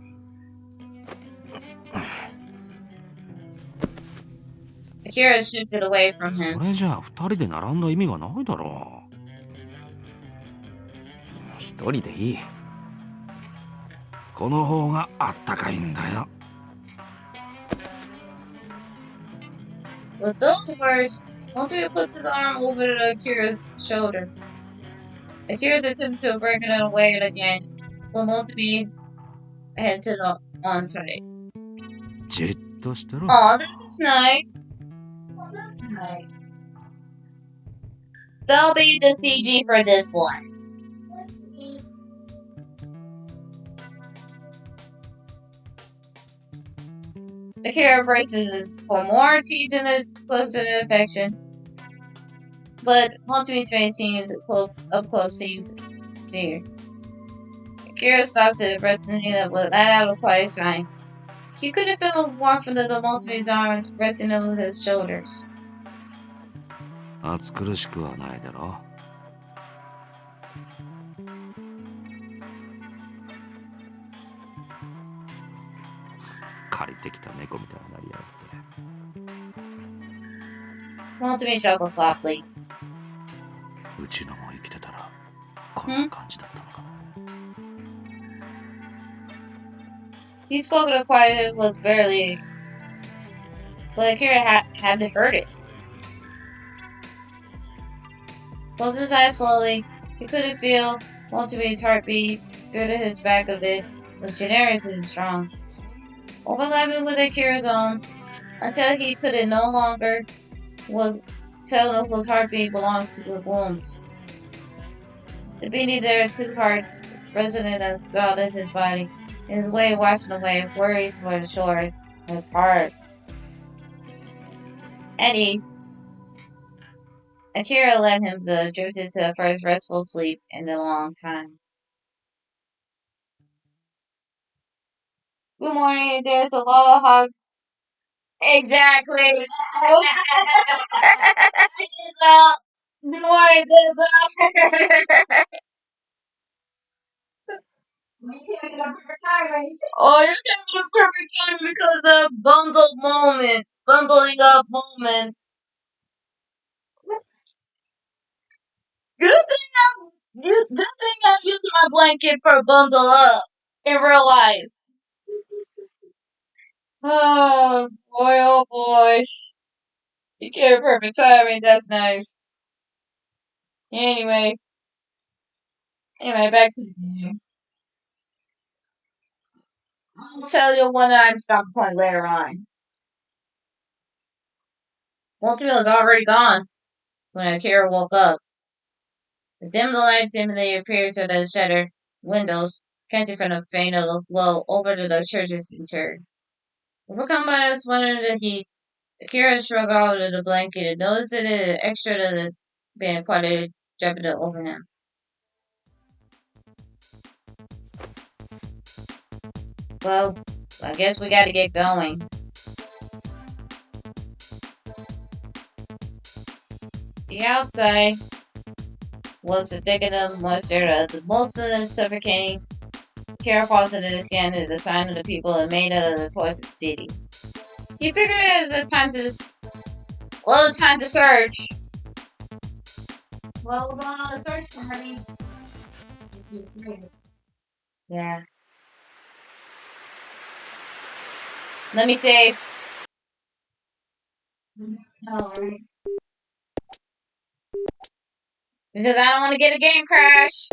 Akira shifted away from そ him. れじゃあ二人で並んだ意味がないだろ一人でいい。う。この方があったかいんだよ。With those words, Motomi puts his arm over Akira's shoulder. Akira's attempt to break it away again, while Motomi's head to the on side. じっとしてろ。 Aw, this is nice. Oh, that's nice. That'll be the CG for this one. Akira braces for more teasing and close and affection. But Motomi's face seems up close seems sear. Akira stopped it, resting it with that out of quiet sign. He couldn't feel the warmth of the Motomi's arms resting on his shoulders. 暑苦しくはないだろ。借りてきた猫みたいになりやがって。 Motomi chuckled softly. うちのも生きてたらこんな感じだったのかな。He spoke in a quiet it was barely, but Akira hadn't heard it. Closed his eyes slowly. He couldn't feel Motomi's heartbeat through to his back of it was generous and strong, overlapping with Akira's own, until he could no longer tell whose heartbeat belongs to the wombs. The beating there took hearts resonant throughout his body. In his way washing away worries for the shores. His heart. At ease, Akira let him drift into the first restful sleep in a long time. Good morning. There's a lot of hog. Exactly. Good morning. You came in a perfect timing. Oh, you came at a perfect time because of bundling up moments. Good thing I'm using my blanket for bundle up in real life. Oh boy, oh boy. You came at perfect timing. That's nice. Anyway, back to the game. I'll tell you when I stop playing later on. Walkthrogh was already gone when Akira woke up. The dim light dimly appeared through the shuttered windows, catching from the faint of glow over to the church's interior. Overcome by the splendor of the heat, Akira shrugged out of the blanket and noticed that it extra to the band quite jumping over him. Well, I guess we gotta get going. The outside was the thick of the moisture, the most of the suffocating. Kara posited his scan to the sign of the people and made out of the toys of the city. He figured it was it's time to search. Well, we're going on a search party. Yeah. Let me save. Alright. Because I don't want to get a game crash.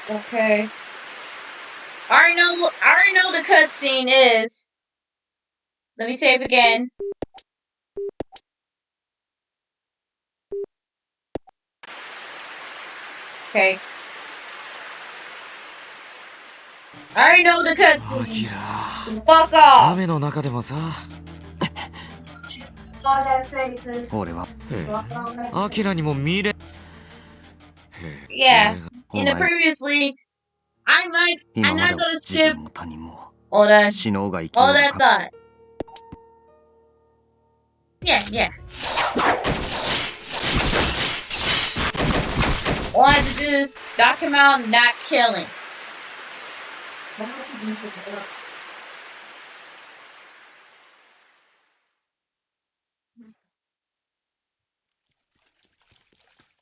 Okay. I already know the cutscene is. Let me save again. Okay. I already know the cutscene. So fuck off. 雨の中でもさ、 All that faces. 俺はアキラにも見れ。 Yeah. In the previously, I'm not gonna skip all that thought. Yeah. All I had to do is knock him out, not kill him.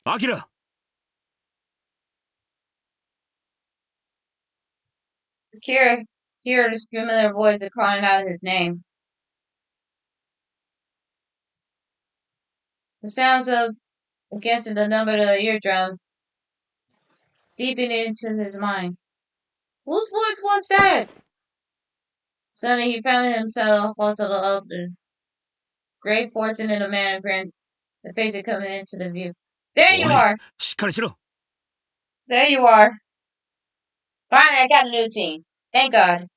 Akira! Akira heard his familiar voice calling out his name. The sounds of against the number of the eardrum seeping into his mind. Whose voice was that? Suddenly he found himself hustled up the great forcing in a man grin, the face of coming into the view. There you are! しっかりしろ There you are. Finally, I got a new scene. Thank God.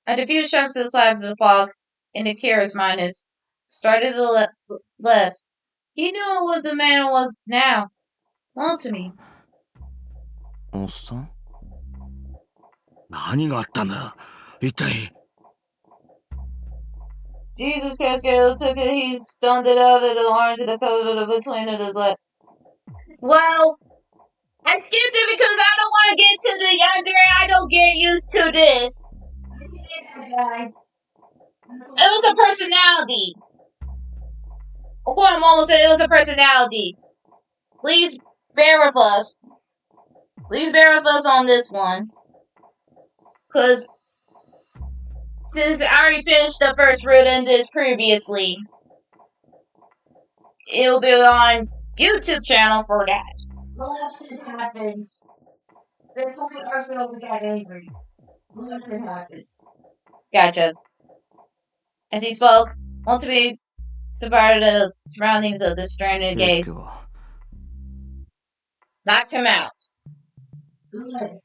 A diffused sharp to the side of the fog in Akira's mind is started to the left. He knew it was the man who was now. Motomi. おっさん？何があったんだ一体 Jesus Cascade took it, he stunned it out of the arms of the color between his left. Well, I skipped it because I don't want to get to the yonder. I don't get used to this. It was a personality. According to Momo said it was a personality. Please bear with us. Please bear with us on this one. Because since I already finished the first route in this previously, it'll be on YouTube channel for that. Well, that happened. They told ourselves we got angry. Nothing happens. Gotcha. As he spoke, Motomi survived the surroundings of the stranded 圭介 gaze. は Knocked him out. Good.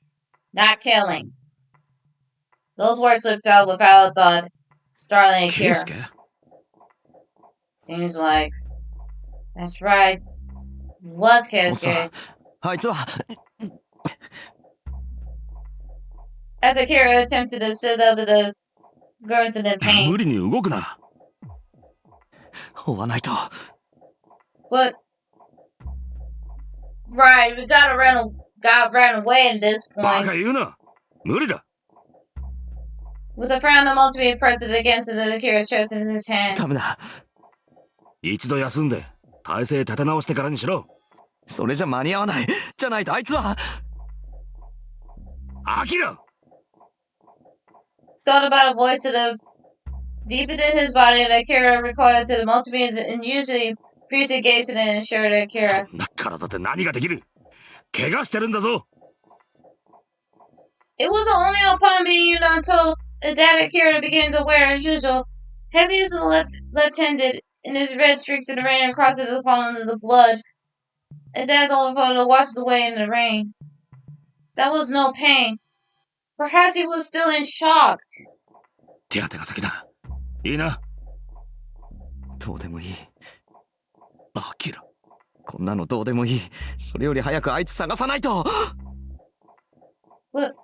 Not killing. Those words slipped out without a thought, startling ケイ Akira. スケ Seems like that's right. It was おっさ Keisuke. んあいつは As Akira attempted to sit up with the girls in 無 pain. 理に動くな。追わないと But right, we got ran away at this バ point. カ言うな。無理だ。 With a frown that Motomi pressed it against Akira's chest in his hand. ダメだ一度休んで体勢立て直してからにしろ。それじゃ間に合わないじゃないとあいつはアキラ Scolded by a voice to the deep within his body, and Akira recoiled to the Motomi's unusually piercing gaze and assured そ Akira. んな体で何ができる。怪我してるんだぞ。 It wasn't only upon being until that Akira became aware unusual. Heavy as the left-handed, and his red streaks in the rain across his palm of the blood. And that's overflowed washed away in the rain. That was no pain. Perhaps he was still in shock. 手当てが先だ。いいな。どうでもいいアキラ。こんなのどうでもいいそれより早くあいつ探さないと What?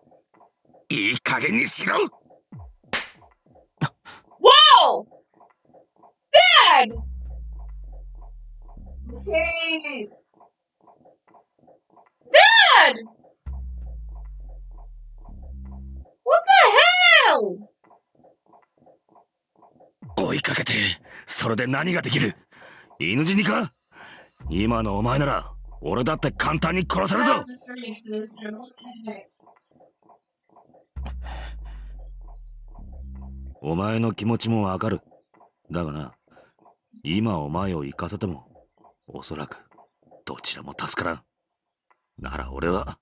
いい加減にしろ。 Whoa! Dad! Okay. Dad! What the hell? 追いかけてそれで何ができる。犬死にか。今のお前なら俺だって簡単に殺せるぞ。 That's a strange sister. What the heck? お前の気持ちもわかる。だがな、今お前を行かせてもおそらくどちらも助からん。なら俺は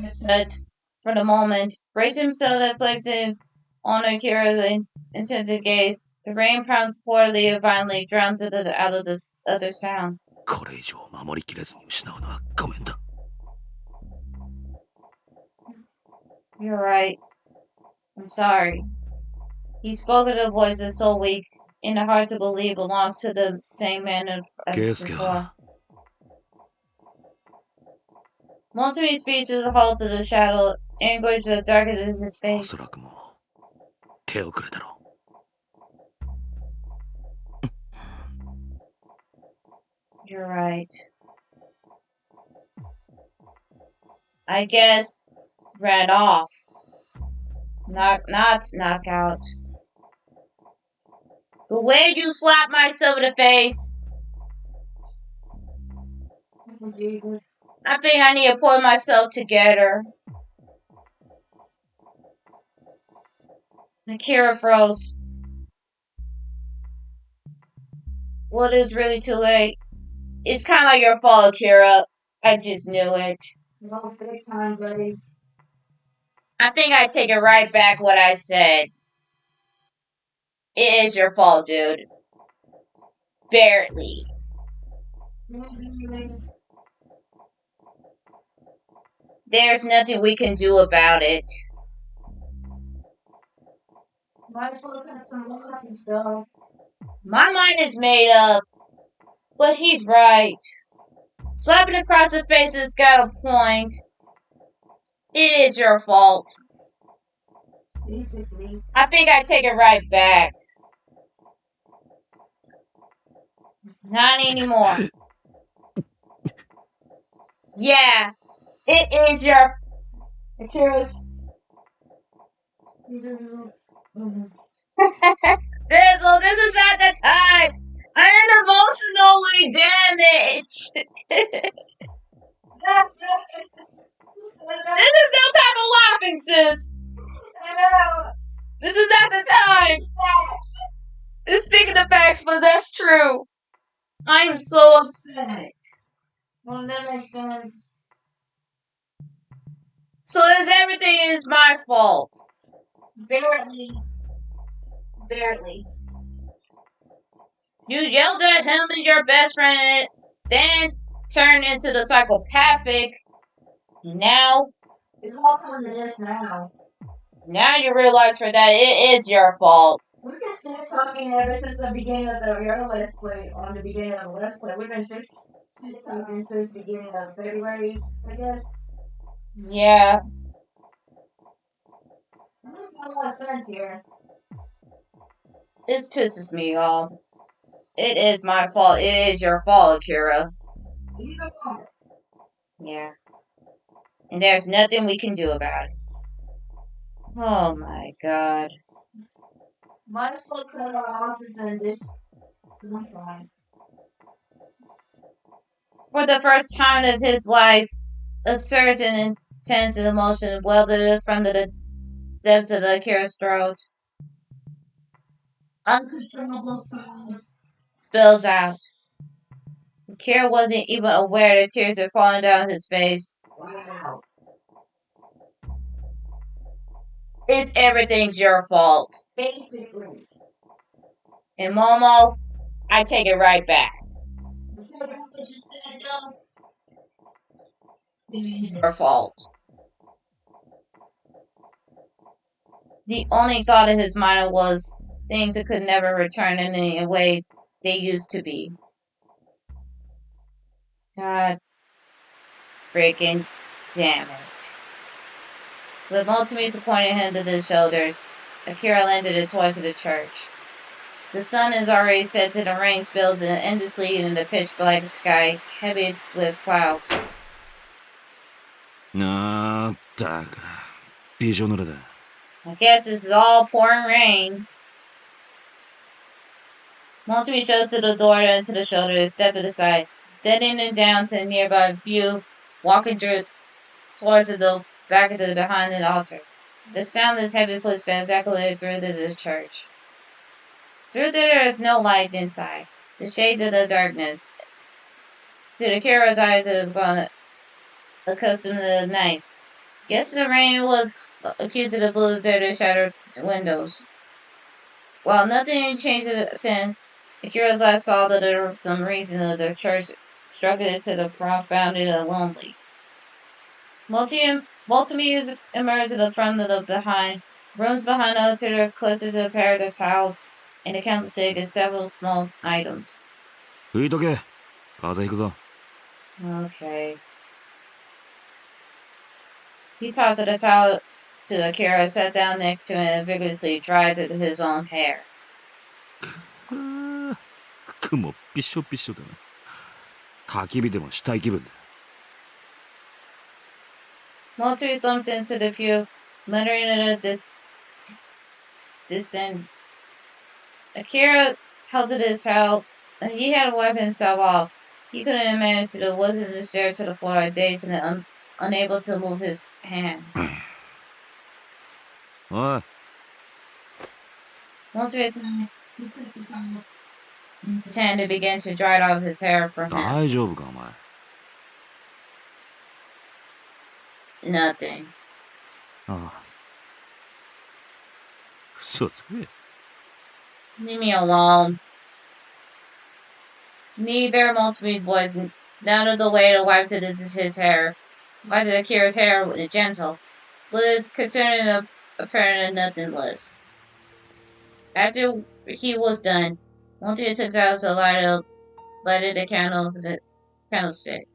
Shut for the moment, braced himself and flexing on Akira's intensive gaze. The rain pounded poorly violently drowned it out of the other sound. これ以上守りきれずに失うのはごめんだ。 You're right. I'm sorry. He spoke in a voice that's so weak and hard to believe belongs to the same man as ケイスケ before. は Motomi's speech is a halt to the shadow, anguish that darkened his おそ face. らくもう手遅れだろ You're right. I guess ran off. Not knock out. The way you slapped myself in the face, Oh, Jesus. I think I need to pull myself together. Akira froze. Well, it is really too late. It's kind of like your fault, Akira. I just knew it. No big time, buddy. I think I take it right back what I said. It is your fault, dude. Barely. There's nothing we can do about it. My fault has some losses, though. My mind is made up. But he's right. Slapping across the face has got a point. It is your fault. Basically. I think I take it right back. Not anymore. Yeah, it is your... Akira's. This is not the time. I am emotionally damaged. This is no time of laughing, sis. I know. This is not the time. Speaking of facts, but that's true. I am so upset. Well, that makes sense. So everything is my fault. Barely. Barely. You yelled at him and your best friend, then turned into the psychopathic. Now It's all coming to this now. you realize for that it is your fault. We've been shit talking ever since the beginning of the real Let's Play. On the beginning of the Let's Play, we've been shit talking since the beginning of February, I guess. Yeah, It makes a lot of sense here. this pisses me off. It is my fault. It is your fault, Akira. Either one. Yeah. And there's nothing we can do about it. Oh my god. Might as well cut our houses and just some fine. For the first time of his life, a certain intense emotion welded from the depths of Akira's throat. Uncontrollable sobs Spills out. Akira wasn't even aware that tears were falling down his face. Wow. It's everything's your fault. Basically. And Momo, I take it right back. Take out what you said, though. It is your fault. The only thought in his mind was things that could never return in any way they used to be. God freaking damn it. With Motomi supporting him to the shoulders, Akira landed it towards the church. The sun is already set to the rain spills endlessly in the pitch black sky, heavy with clouds. あったくびしょ濡れだ。 I guess this is all pouring rain. Motomi shows to the door and to the shoulder to step aside, setting it down to a nearby view, walking through towards the back of the behind the altar. The soundless heavy footsteps echoed through the church. Through there is no light inside. The shades of the darkness. To the Kira's eyes, it was gone accustomed to the night. Guess the rain was accused of the blues of the shattered windows. While nothing changed since, Akira's eyes saw that there was some reason that the church struggled into the profound and lonely. Motomi emerged in the front of the behind. Rooms behind the altar clusters of a pair of tiles and a candlestick and several small items. 拭いとけ。風邪ひくぞ。 Okay. He tossed the towel to Akira, sat down next to him, and vigorously dried his own hair. 服もびしょびしょだな。焚き火でもしたい気分だ。 Motomi slumped into the pew, muttering in a dissent. Akira held at his towel, and he had to wipe himself off. He couldn't manage to do wasn't to stare to the floor, dazed and unable to move his hands. おい。 Motomi he took the towel in his hand and began to dry off his hair for him. 大丈夫かお前。 Nothing. ああ。嘘つけ。 Leave me alone. Neither Motomi's voice nodded the way to wipe his hair. Wiped Akira's hair with gentle, but his concern apparent nothingness. After he was done, Motomi took out the lighted the candlestick.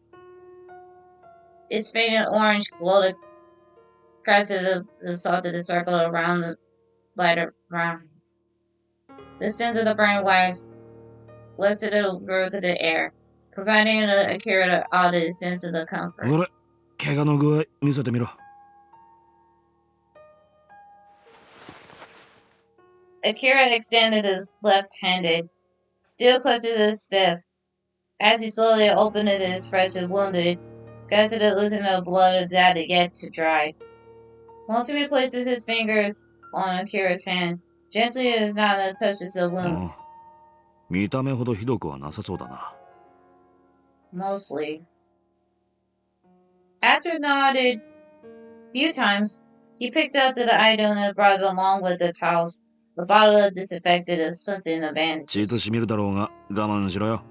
Its faded orange glowed across the salted circle around the lighter round. The scent of the burning wax lifted it through the air, providing Akira an odd sense of the comfort. ほら、怪我の具合見せてみろ。 Akira extended his left-handed, still clutches his stiff. As he slowly opened his fresh and wounded, guts of the oozing of blood that had yet to dry. Motomi places his fingers on Akira's hand, gently as not touches the wound. 見た目ほどひどくはなさそうだな。 Mostly. After nodded a few times, he picked up the item and brought it along with the towels, the bottle of disinfectant, and something of 血と bandages. しみるだろうが我慢しろよ。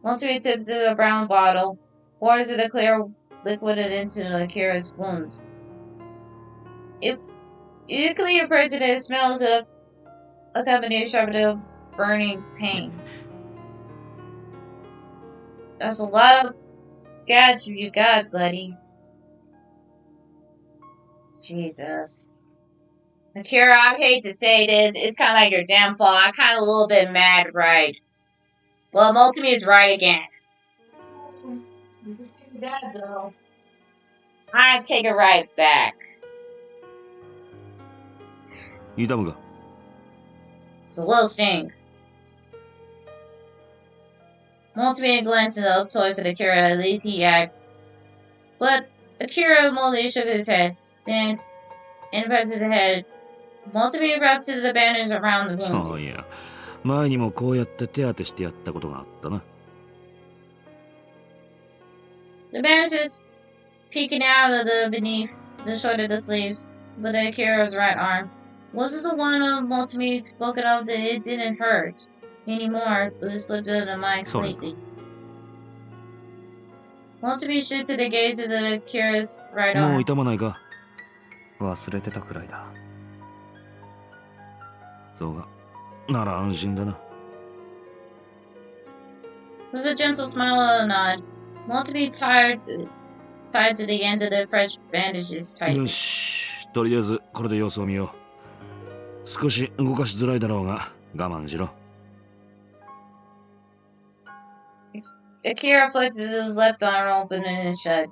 Motomi tipped the brown bottle, pours the clear liquid into Akira's wounds. It usually a person that smells of a combination of burning pain. That's a lot of gadgets you got, buddy. Jesus. Akira, I hate to say this, it's kind of like your damn fault. I'm kind of a little bit mad, right? Well, Motomi is right again. This is too bad, though. I take it right back. 痛むが It's a little sting. Motomi glanced up towards Akira, at least he asked. But Akira mostly shook his head. Then, and pressed his head, Motomi wrapped the bandage around the そう wound. いや前にもこうやって手当てしてやったことがあったな。 The bandages peeking out of the beneath the shoulder of the sleeves, but Akira's right arm wasn't the one of Motomi's spoken of that it didn't hurt anymore, but it slipped out of the mind completely. Motomi shifted the gaze to the Akira's right もう arm. 痛まないか。忘れてたくらいだ。そうか。なら安心だな。 With a gentle smile and a nod, Motomi tied to the end of the fresh bandages よ tightly. し、とりあえずこれで様子を見よう。少し動かしづらいだろうが我慢しろ。 Akira flexes his left arm open and shut.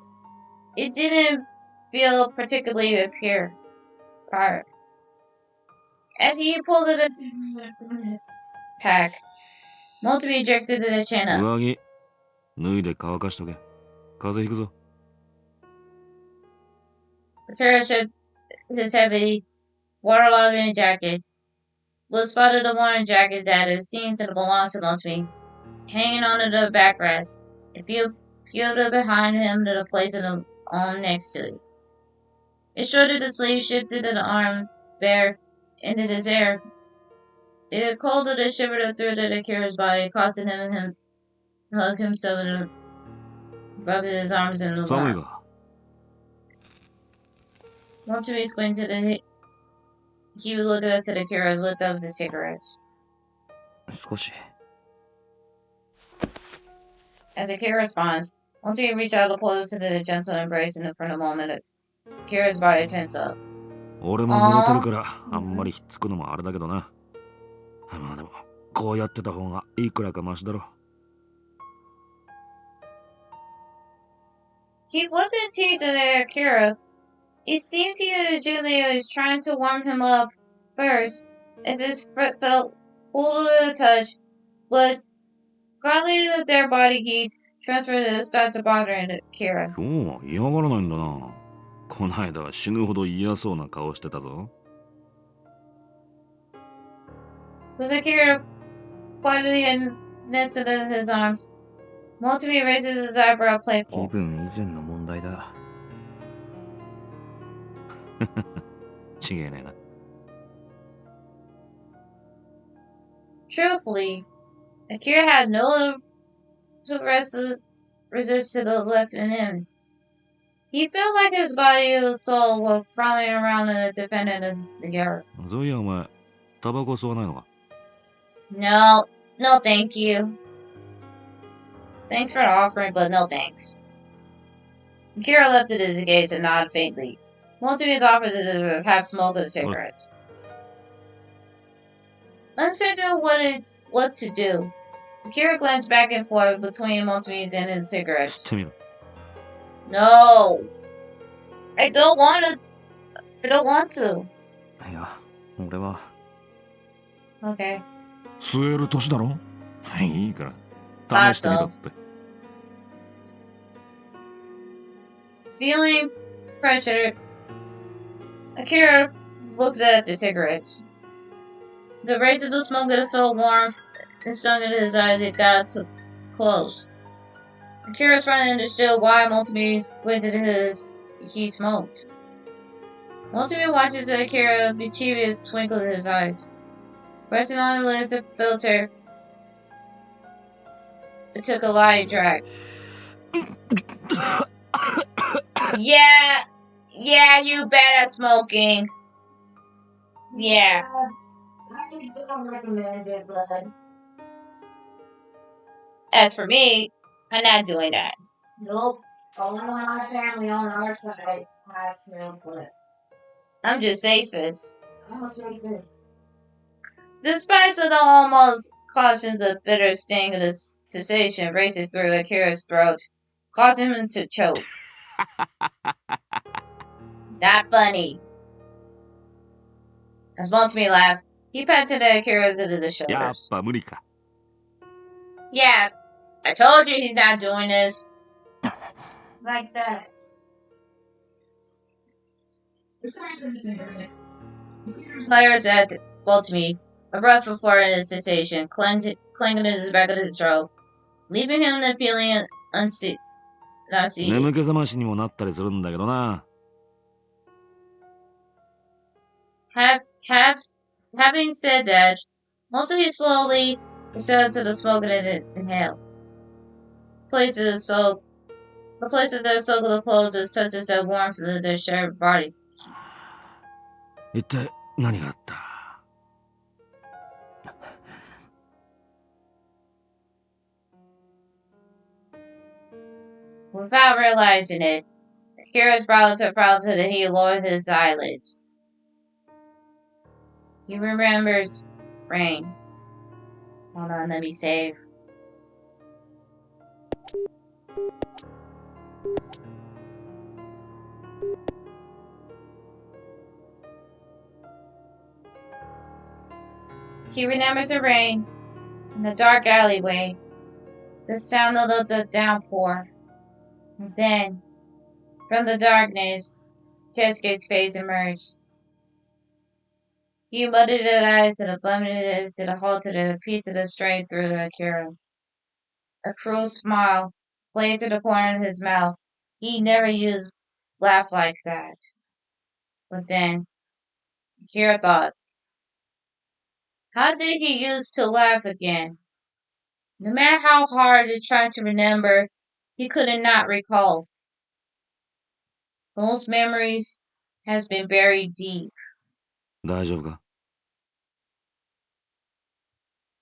It didn't feel particularly appear. As he pulled it from his pack, Motomi jerked it to the chin up. 上着脱いで乾かしとけ。風邪ひくぞ。 Akira shook his heavy, waterlogged jacket. Was spotted a worn jacket that it seems to belong to Motomi, hanging onto the backrest. It fielded behind him to the place of the arm next to it. It showed the sleeve shifted to the arm, bare, into his air. It cold that shivered through the Akira's body, causing him to hug himself and rub his arms in the 寒い warmth. か。 Motomi squinted and he looked up to Akira as lift up the cigarettes. 少し。 As Akira responds, Motomi reached out to pull it to the gentle embrace, and for a moment, Akira's body tensed up. 俺も濡れてるからあんまりひっつくのもあれだけどな。まあでもこうやってた方がいくらかマシだろ。 He wasn't teasing Akira. It seems he originally was trying to warm him up first, if his foot felt cool to the touch, but gradually their body heat transferred and started bothering Akira. 今日は嫌がらないんだな。こないだは死ぬほど嫌そうな顔してたぞ。 With Akira quietly nested in his arms, Motomi raises his eyebrow 気 playful. 分以前の問題だ。ちげえねえな。 Truthfully, Akira had no resist to the left in him. He felt like his body and soul were crawling around and dependent as the earth. そういやお前タバコ吸わないのか。 No, no thank you. Thanks for the offering, but no thanks. Akira lifted his gaze and nodded faintly. Motomi's offered his half-smoked a cigarette. Uncertain what to do, Akira glanced back and forth between Motomi's and his 吸っ cigarettes. てみろ。 No, I don't want to. I don't want to. いや、俺は。Okay. 吸える年だろ。いいから試してみろって。 Feeling pressured, Akira looked at the cigarettes. The rays of the smoke felt warm and stung into his eyes. It got too close. Akira's finally understood why Motomi squinted he smoked. Motomi watches Akira mischievous twinkle in his eyes. Pressing on the lens filter, it took a light drag. Yeah, you better smoking. Yeah. I don't recommend it, but As for me, I'm not doing that. nope. Only my family on our side have to, but I'm just safest. I'm gonna say this. Despite the almost cautions, a bitter sting of cessation races through Akira's throat, causing him to choke. Not funny. As Motomi laughed, he patted Akira's into the やっ shoulders. ぱ無理か。 Yeah, I told you he's not doing this. Like that. Players at Motomi, a rough before his cessation, clinging to his back of his throat, leaving him the feeling not seated. 眠気覚ましにもなったりするんだけどな。 Having said that, Motomi slowly exhaled to the smoke and inhaled. The place of the soak of the clothes touches the warmth of their shared body. 一体何があった？ Without realizing it, Akira's brow took proud so that he lowered his eyelids. He remembers rain. Hold on, let me save. He remembers the rain in the dark alleyway, the sound of the downpour. And then, from the darkness, Keisuke's face emerged. He muttered his eyes and abundant as it halted a piece of the strain through Akira. A cruel smile played through the corner of his mouth. He never used laugh like that. But then, Akira thought, how did he used to laugh again? No matter how hard he tried to remember, he could not recall. Most memories has been buried deep. 大丈夫か？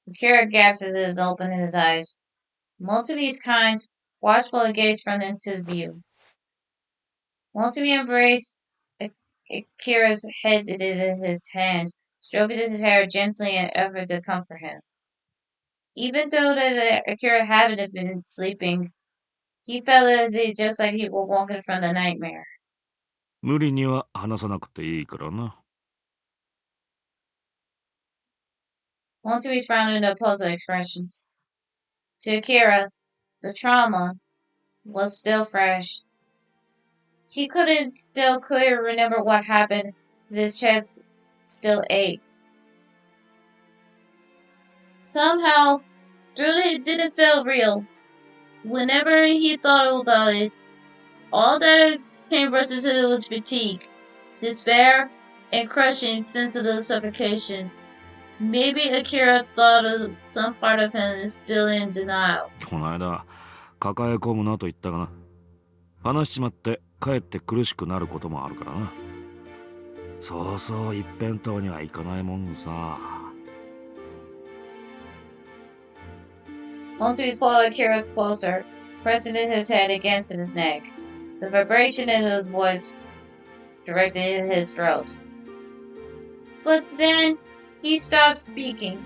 Akira gaps as he opened his eyes. Motomi's kind, watchful gaze from into view. Motomi embraced Akira's head in his hand, stroked his hair gently in an effort to comfort him. Even though Akira hadn't been sleeping, he felt as if just like he were walking from the nightmare. 無理には話さなくていいからな。 Motomi frowned into puzzled expressions. To Akira, the trauma was still fresh. He couldn't still clearly remember what happened, his chest still ached. Somehow, it didn't feel real. Whenever he thought about it, all that came versus it was fatigue, despair, and crushing sense of the suffocations. Maybe Akira thought of some part of him is still in denial. この間、抱え込むなと言ったかな。話しちまってかえって苦しくなることもあるからな。そうそう一辺倒にはいかないもんさ。 Motomi pulled Akira's closer, pressing his head against his neck. The vibration in his voice directed in his throat. But then he stopped speaking.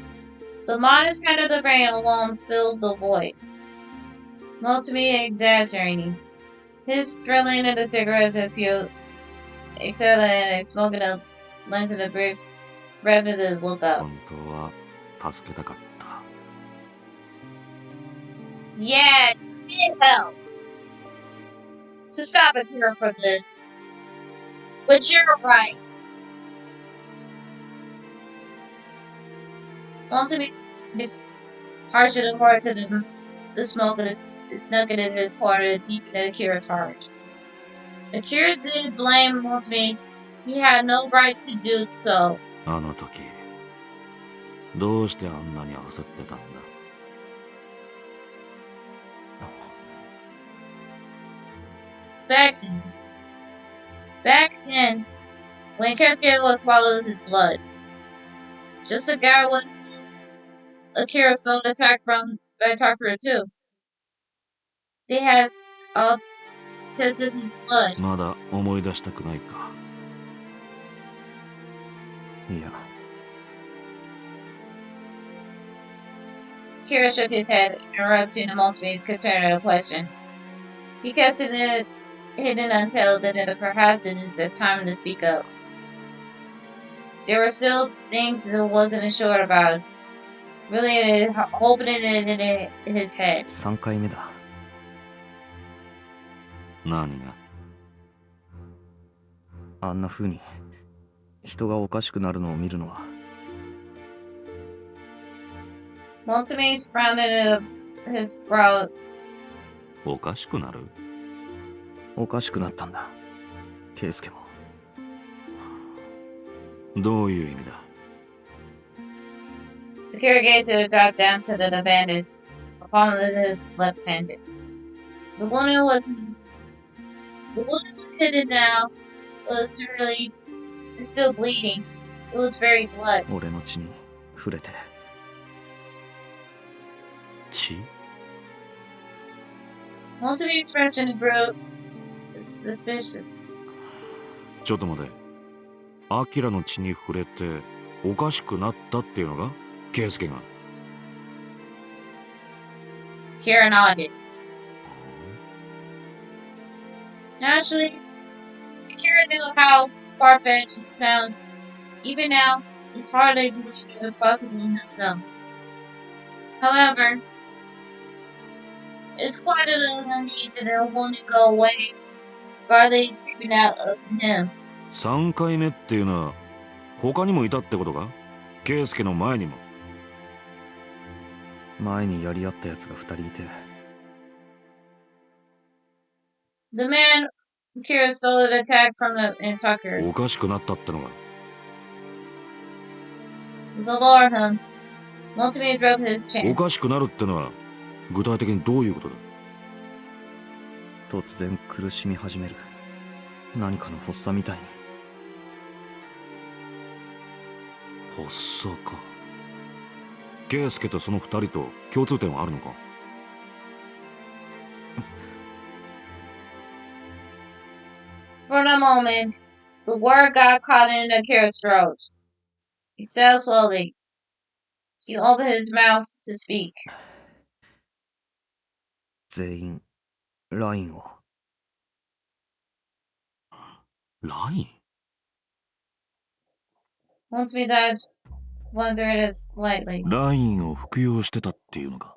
The modest pat of the rain alone filled the void. Motomi exaggerating. His drilling of the cigarettes appealed, exhaling and smoking the lens of the brief breath of his look up. 本当は助けたかった。 Yeah, it did help to stop Akira for this. But you're right. Motomi is harsher than words of him the smoke of its negative part deep in Akira's heart. Akira did blame Motomi. He had no right to do so. あの時どうしてあんなに焦ってたんだ。Back then, when Keisuke was swallowed his blood, just a guy with Akira stole the attack from by Takura too. They had all tested his blood. まだ思い出したくないか。いや、Akira shook his head, interrupting Motomi's concerned question. He kept it hidden until that perhaps it is the time to speak up. There were still things that wasn't sure about. Really hoping it in his head. 3回目だ。何が？あんな風に人がおかしくなるのを見るのは。Motomi frowned his brow. おかしくなる？おかしくなったんだ。圭介も。どういう意味だ？ Akira gazed dropped down to the bandage, the palm of his left hand. The wound was hidden now, but certainly still bleeding. It was very blood. 俺の血に触れて。血？ Motomi's expression grew suspicious. ちょっと待て。アキラの血に触れておかしくなったっていうのが圭介が。Akira nodded. Naturally, Akira knew how far-fetched it sounds. Even now, it's hardly believed it could possibly himself. However, it's quite uneasy that it won't go away, guardedly creeping out of him. 3回目っていうのは他にもいたってことか？圭介の前にも。前にやり合ったやつが2人いて。The man Akira stole the attack from Tucker おかしくなったってのが。was the Lord him. Motomi rubbed his お chin. かしくなるってのは具体的にどういうことだ？突然苦しみ始める。何かの発作みたいに。発作か。圭介とその2人と共通点はあるのか？ For a moment, the word got caught in Akira's throat. He exhaled slowly. He opened his mouth to speak. 全員ラインを。ライン？ Motomi's eyes wandered slightly. ラインを服用してたっていうのか？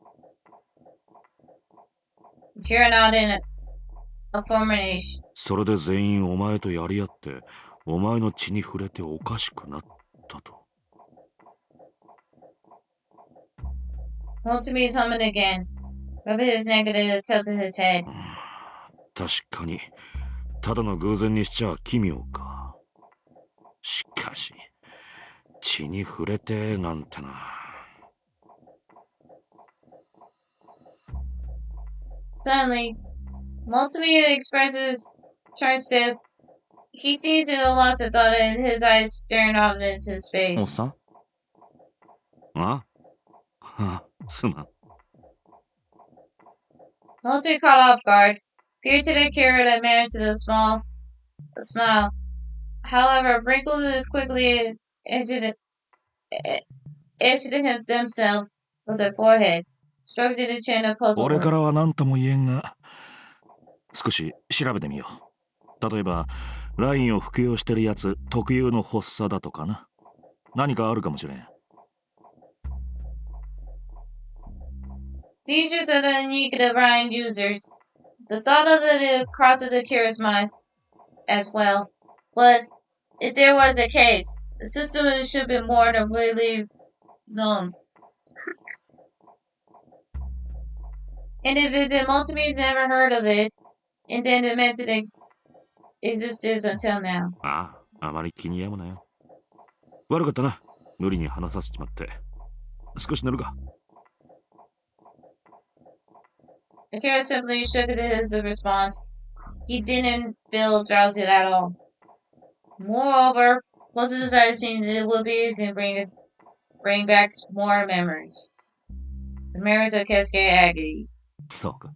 Akira nodded in affirmation. それで全員お前とやり合ってお前の血に触れておかしくなったと。 Motomi hummed again, rubbing his neck and tilted his head. 確かにただの偶然にしちゃ奇妙か。しかし血に触れてなんてな。 Suddenly, Motomi expresses turned stiff. He sees in a loss of thought and his eyes staring off into おっ space. さんあ？すまん。 Motomi caught off guard, peered to the Akira that managed to a smile. However, wrinkled as quickly as it themselves with her forehead, stroked the chin of 俺か puzzlement. らは何とも言えんが少し調べてみよう。例えばラインを服用してるやつ特有の発作だとかな。何かあるかもしれん。 Seizures of the unique divine users. The thought of it crosses Akira's mind as well. But if there was a case, the system should be more than really known. And if it did, Motomi's never heard of it, and then the method existed until now. ああ、あまり気に病むなよ。悪かったな。無理に話させちまって。少し寝るか。Akira simply shook his response. He didn't feel drowsy at all. Moreover, close to the side scenes, it would be easy to bring back more memories. The memories of Cascade Agony. そうか。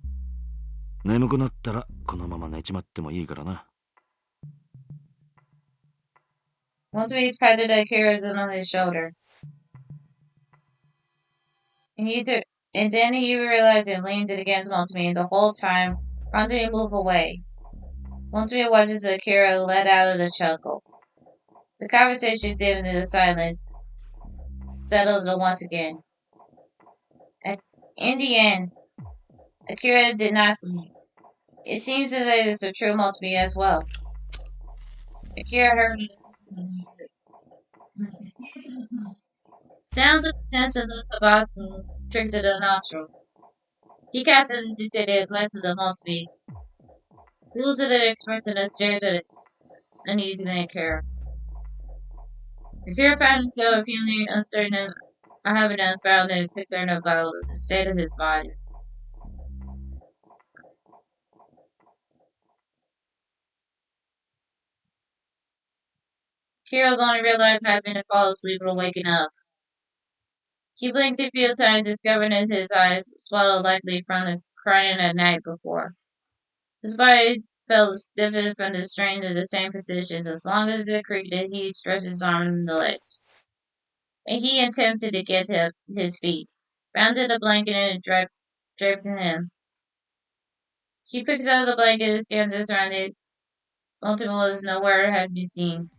眠くなったらこのまま寝ちまってもいいからな。Motomi patted Akira's on his shoulder. And then he realized and leaned it against Motomi the whole time, trying to move away. Motomi watches Akira let out of the chuckle. The conversation dimmed into the silence, settled once again. In the end, Akira did not sleep. It seems that it is a true Motomi as well. Akira heard sounds of the sense of the Tabasco tricked to the nostril. He cast an anticipated glance at the Motomi. He looked at the expression and stared at it uneasily and Akira. Akira found himself feeling uncertain and having unfound and concerned about the state of his body. Akira's only realized having to fall asleep or waking up. He blinked a few times, discovering that his eyes swallowed likely from the crying at night before. His body felt stiffened from the strain of the same positions. As long as it creaked, he stretched his arm and the legs. And he attempted to get to his feet, rounded the blanket and draped him. He picked out the blanket and scanned the surrounding. Motomi was nowhere has been seen.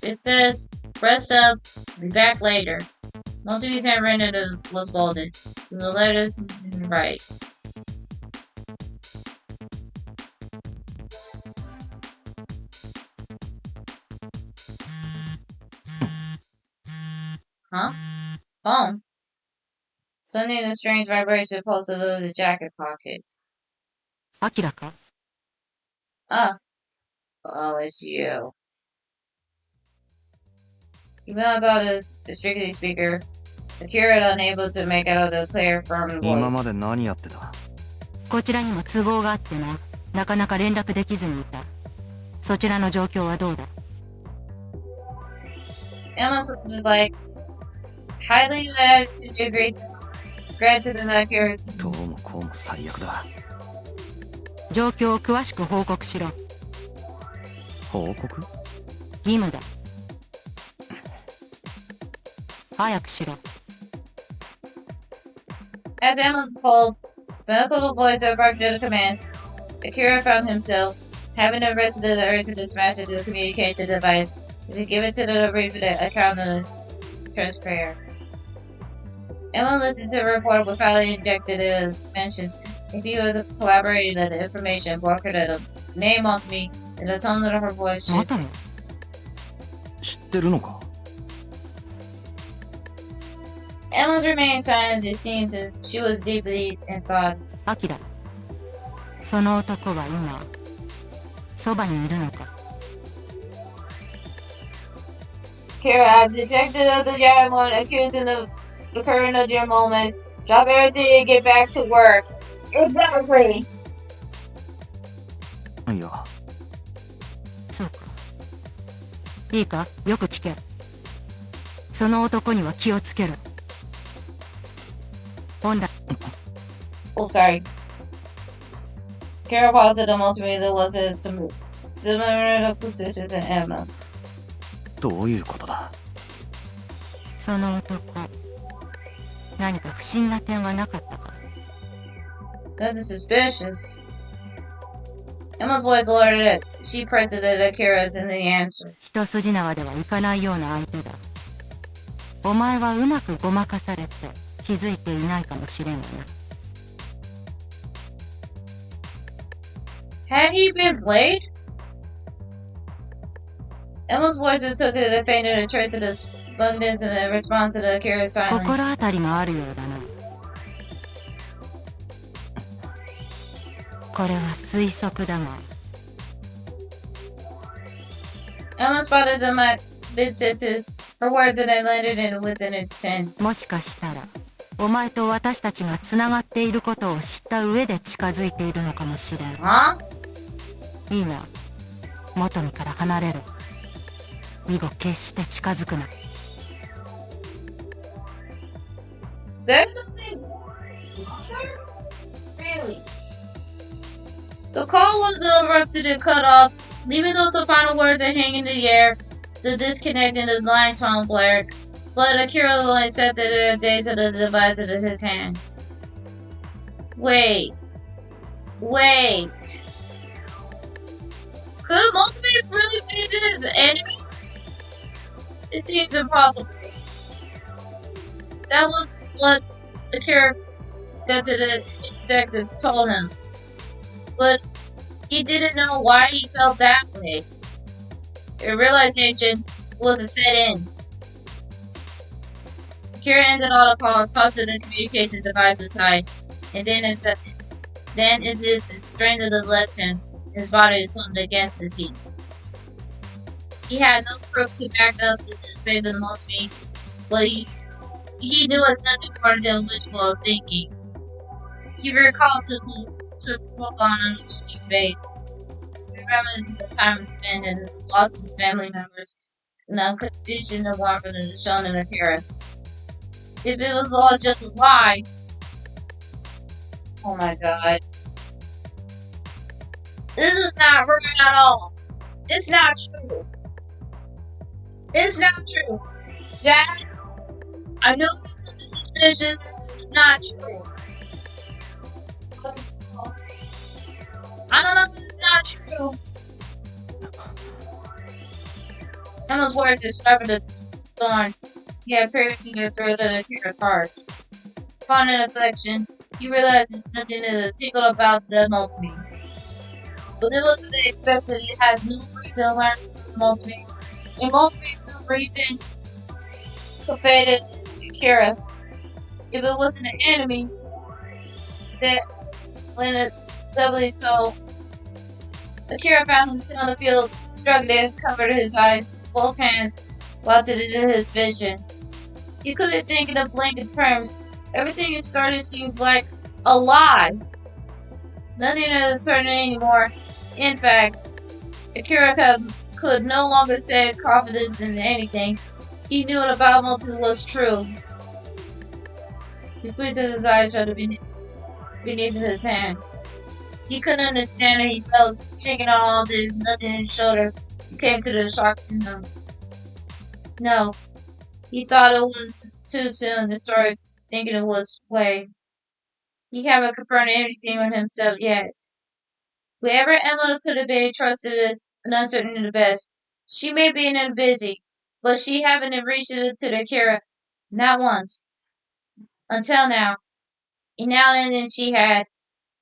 It says, rest up, be back later. Motomi's handwriting was bolded. The letters right. Huh? Phone? Suddenly the strange vibration pulsed through the jacket pocket. Akira ka? Ah. Oh, it's you. Even though I thought it was a strictly speaker, Akira was unable to make out the clear, firm 今ま voice. で何やってた？こちらにも都合があってな、なかなか連絡できずにいた。そちらの状況はどうだ？ Emma sounded like highly mad to agree to granted the Akira's どうもこうも最悪だ。状況を詳しく報告しろ。報告？義務だ。早くしろ。As Emma's called, medical voice abruptly the commands, Akira found himself having arrested the urge to dispatch it to the communication device to give it to the brief account of the transcriber. Emma listened to the report without injected mentions. If he was collaborating the information, brokered the name on me, and the tone of her voice また shifted. の？知ってるのか？ Emma's remained silent. It seemed she was deeply in thought. アキラ。その男は今、そばにいるのか？ Kara, I've detected the Diamond accusing the current of your moment. Drop everything and get back to work. Exactly. いや、そうか。いいか、よく聞け。その男には気をつけろ。本来、Oh, sorry. Kara paused at the multimedia was in similar position to Emma. どういうことだ？その男、何か不審な点はなかったか？ That's suspicious. Emma's voice lowered it. She pressed it at Akira's in the answer. 一筋縄ではいかないような相手だ。お前はうまくごまかされて気づいていないかもしれんがな。Had he been played? Emma's voice took a fainted a trace of the smugness in response to Akira's silence. 心当たりがあるようだな。これは推測だが Emma spotted the mid sentence. Her words that I landed in with an intent. もしかしたらお前と私たちがつながっていることを知った上で近づいているのかもしれん。Huh? いいな。元見から離れる。以後決して近づくな。There's something. Really? The call was interrupted and cut off, leaving those final words that hang in the air. The disconnect and the line tone blared. But Akira only sat there days of the device in his hand. Wait. Could Motomi really be his enemy? It seems impossible. That was what Akira got to the detective told him. But he didn't know why he felt that way. A realization was a set in. Akira ended all the call, tossed the communication device aside, and then it just strained to the left hand. His body slumped against the seat. He had no proof to back up this faith in Motomi, but he knew it's nothing more than wishful thinking. He recalled to look on Motomi's face. He reminisced the time spent and lost his family members, and the condition of warmth shown in Akira. If it was all just a lie, oh my god. This is not real at all. It's not true. It's not true. Dad, I know this is suspicious. This is not true. I don't know if it's not true. Emma's words are sharper than thorns. He had piercing the throat of Akira's heart. Upon an affection, he realized there's nothing is a secret about the Motomi. But it wasn't expected. It has no reason to learn from Motomi. And Motomi is no reason to fade Akira. If it wasn't an enemy, that when it doubly so, Akira found himself on the field, struggling, covered his eyes, both hands, while to his vision. He couldn't think in the blanket terms. Everything he started seems like a lie. Nothing is certain anymore. In fact, Akira could no longer say confidence in anything. He knew it about Motomi was true. He squeezed his eyes shut beneath his hand. He couldn't understand it. He felt shaking on all this, nothing in his shoulder. He came to the shock to him. No, he thought it was too soon to start thinking it was way. He haven't confirmed anything with himself yet. Wherever Emma could have been trusted and uncertain in the best. She may be in busy, but she haven't reached it to the Akira. Not once. Until now. And now and then she had.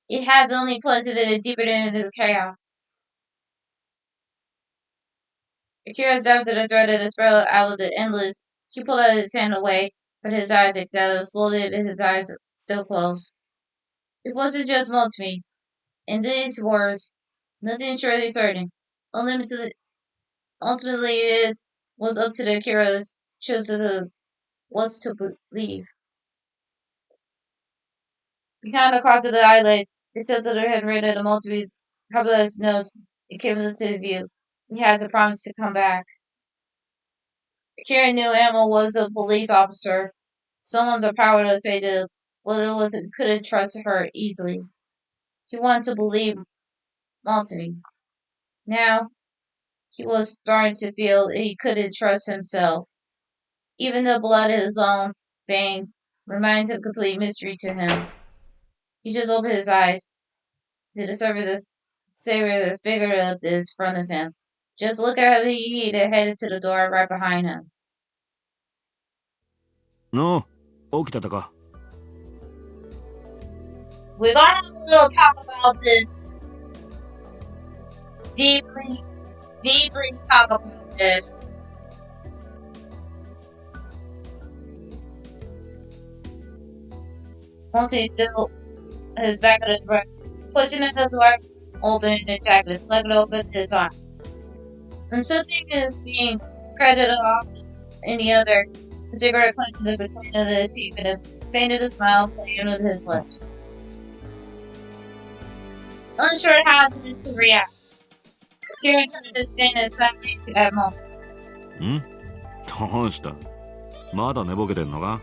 It has only plunged it deeper into the chaos. Akira dived to the thread of the spiral out of the endless. He pulled out his hand away, but his eyes exhaled slowly, his eyes still closed. It wasn't just Motomi. In these words, nothing is surely certain. Ultimately, it was up to the Akira's choice to what to believe. Behind the cross of the eyelids, they tilted their head and read the Motomi's published notes. It came into view. He has a promise to come back. Akira knew Emma was a police officer. Someone's a power to fate it, but couldn't trust her easily. He wanted to believe Motomi. Now, he was starting to feel he couldn't trust himself. Even the blood in his own veins remains a complete mystery to him. He just opened his eyes to discover the figure of this front of him. Just look at how he headed to the door right behind him. No, 起きてたか。 We're gonna have a little talk about this. Deeply talk about this. Once he's still his back of the breast pushing the door open and tapping his leg over with his arm. And something is being credited off any other. The cigarette clenches in between the teeth and a fainted a smile playing with his lips. Unsure how to react, Akira turned his gaze slightly at Motomi. んどうしたまだ寝ぼけてんのか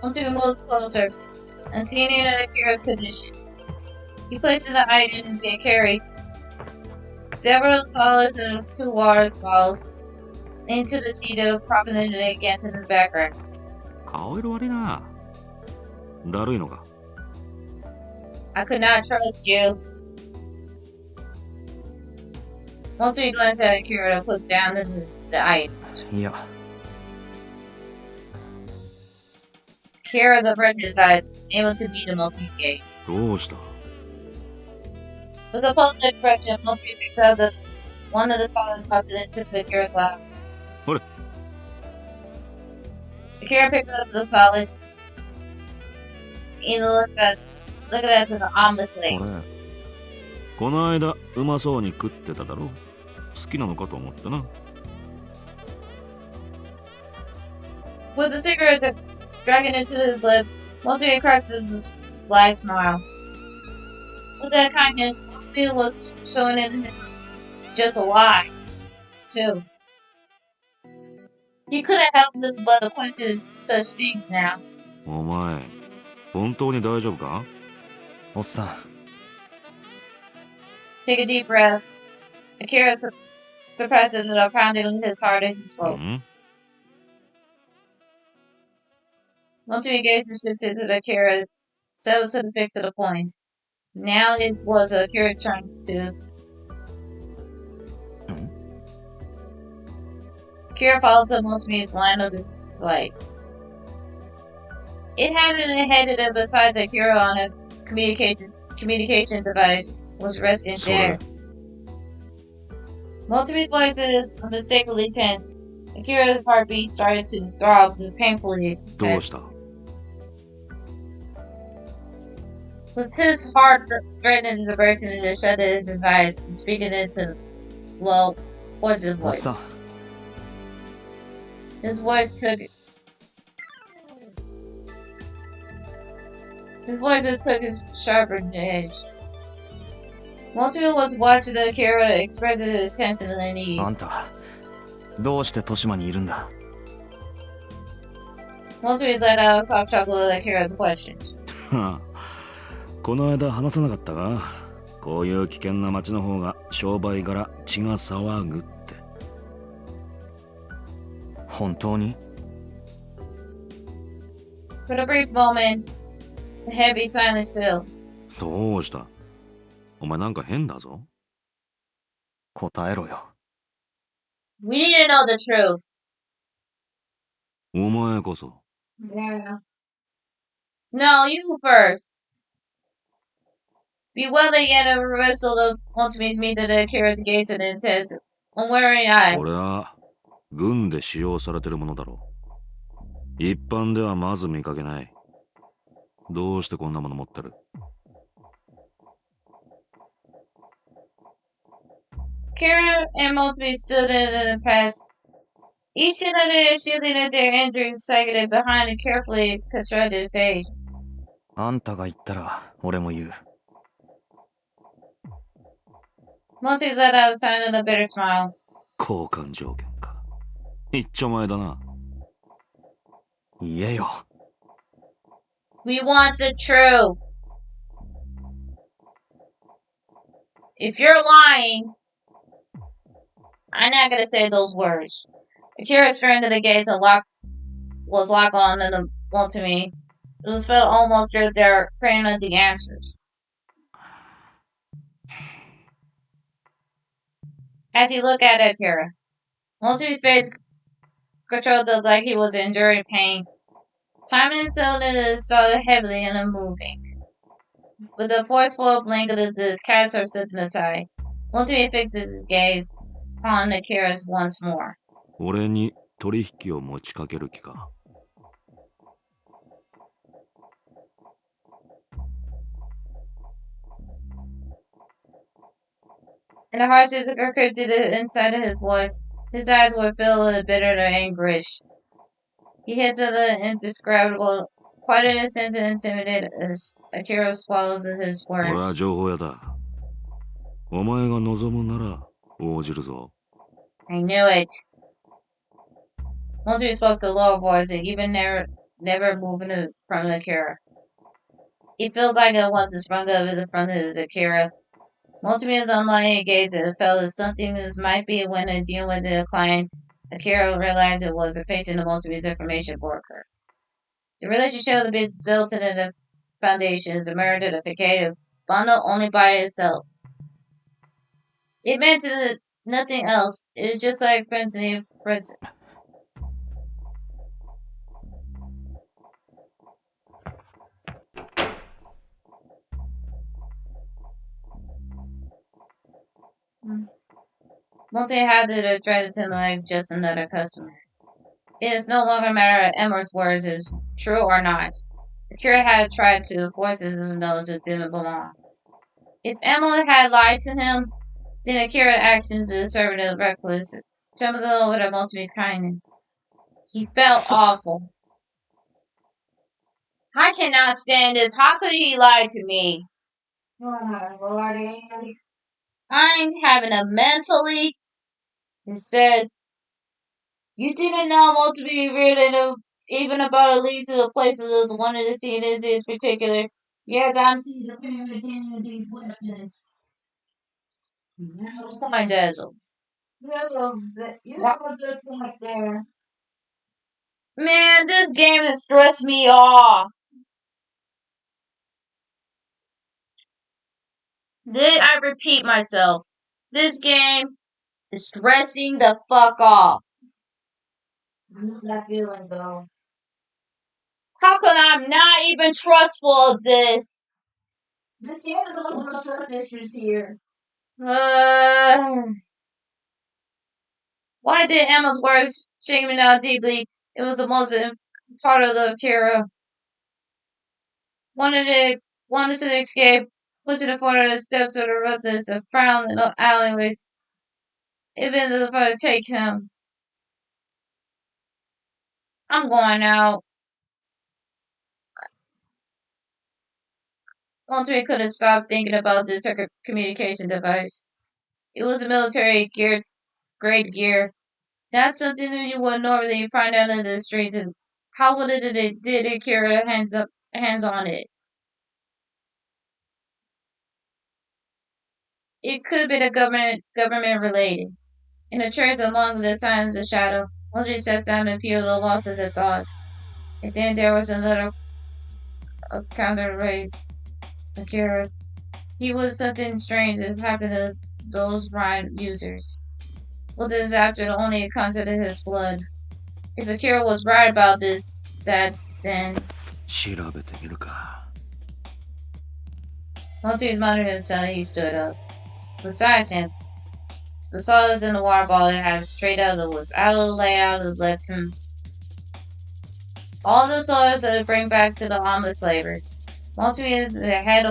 Motomi moves closer, and seeing it in Akira's condition, he places the item and being carried several solids and 2 water balls into the seat of propping it against in the backrest. 顔色悪いなだるいのか I could not trust you. Motomi glanced at Akira and puts down the items. いや Akira's averted his eyes, able to meet Motomi's gaze. どうした With a puzzled expression, Motomi picks up one of the solids and tosses it into Akira's lap. What? Akira picked up the solid. He looked at it ominously. これこの間うまそうに食ってただろ好きなのかと思ってな With the cigarette dragging into his lips, Motomi cracks a sly smile. With that kindness, Motomi was showing it just a lie, too. He couldn't help but to question such things now. お前本当に大丈夫か おっさん Take a deep breath. Akira suppressed the pounding in his heart and he spoke. ん Motomi gazed shifted to Akira, settled to the fix of the point. Now it was Akira's turn to. Akira followed to Motomi's line of dislike. It had been headed beside Akira on a communication device was resting there. Motomi's voice is unmistakably tense. Akira's heartbeat started to throb painfully どうした With his heart threatening to burst into the shut in his eyes, speaking into low, poisoned おっ voice. さん His voice just took his sharper edge. Motomi was watching Akira expressing his tension and あん unease. たどうして豊島にいるんだ Motomi let out a soft chuckle at Akira's question. この間話さなかったがこういう危険な街の方が商売柄血が騒ぐって 本当に For a brief moment, the heavy silence filled. どうしたお前なんか変だぞ答えろよ We need to know the truth. お前こそ Yeah. No, you first. Bewildered yet a reversal of Motomi's meet to the Akira's gaze and intense, unwearing eyes. これは軍で使用されてるものだろう一般ではまず見かけないどうしてこんなもの持ってる Akira and Motomi stood in the past, each another shielding at their injuries, sighted behind a carefully constructed fade. あんたが言ったら俺も言う Motomi let out a sign of a bitter smile. 交換条件か一丁前だな言えよ We want the truth. If you're lying, I'm not gonna say those words. Akira strained to the gaze and was locked on the Motomi. It was felt almost as if they were praying at the answers. As he looked at Akira, Motomi's face controlled like he was enduring pain. Time and cylinder started heavily and unmoving. With a forceful blink of his cast or slipping aside, Motomi fixed his gaze upon Akira once more. 俺に取引を持ちかける気か And the harshness occurred to the inside of his voice. His eyes were filled with bitter anguish. He hit to the indescribable, quite in a sense intimidated as Akira swallows his 俺は words. 情報屋だ。お前が望むなら応じるぞ。I knew it. Motomi spoke to a lower voice and even never moving from Akira. He feels like it wants to sprung up in front of his Akira. Motomi is unlikely gaze and felt as something this might be when dealing with the client. Akira realized it was facing the Motomi's information broker. The relationship of the business built into the foundation is the meritorificative bundle only by itself. It meant nothing else. It was just like Prince. Monte had to try to tend like just another customer. It is no longer a matter of Emmer's words is true or not. Akira had tried to force his nose that didn't belong. If Emma had lied to him, then Akira's actions deserved a reckless, trembled over the Motomi's kindness. He felt awful. I cannot stand this. How could he lie to me? Oh, Lordy. I'm having a mentally. It says, you didn't know Motomi really even about at least the places of wanted to see this is particular. Yes, I'm seeing the primitive of these weapons. Point, Dazzle. You have a good point there. Man, this game has stressed me off. I repeat myself. This game is stressing the fuck off. I know that feeling, though. How come I'm not even trustful of this? This game is all about trust issues here. Why did Emma's words shake me down deeply? It was the most part of the Akira. Wanted to escape, pushing the front of the steps of the roofless and frown in the alleyways. Even the fun to take him. I'm going out. Montreal could have stopped thinking about this communication device. It was a military grade gear. Not something that you would normally find out in the streets. And how would it carry hands on it? It could be the government related. In the chairs among the signs of shadow, Montreal sat down and peeled the loss of the thought. And then there was another counter raise. Akira. He was something strange that's happened to those Ryan users. Well, this is after the only content of his blood. If Akira was right about this, then...調べてみるか。Monty's muttered himself, he stood up. Besides him, the solids in the water bottle had straight out of was out of the layout that left him. All the solids that bring back to the omelet flavor. Monty is head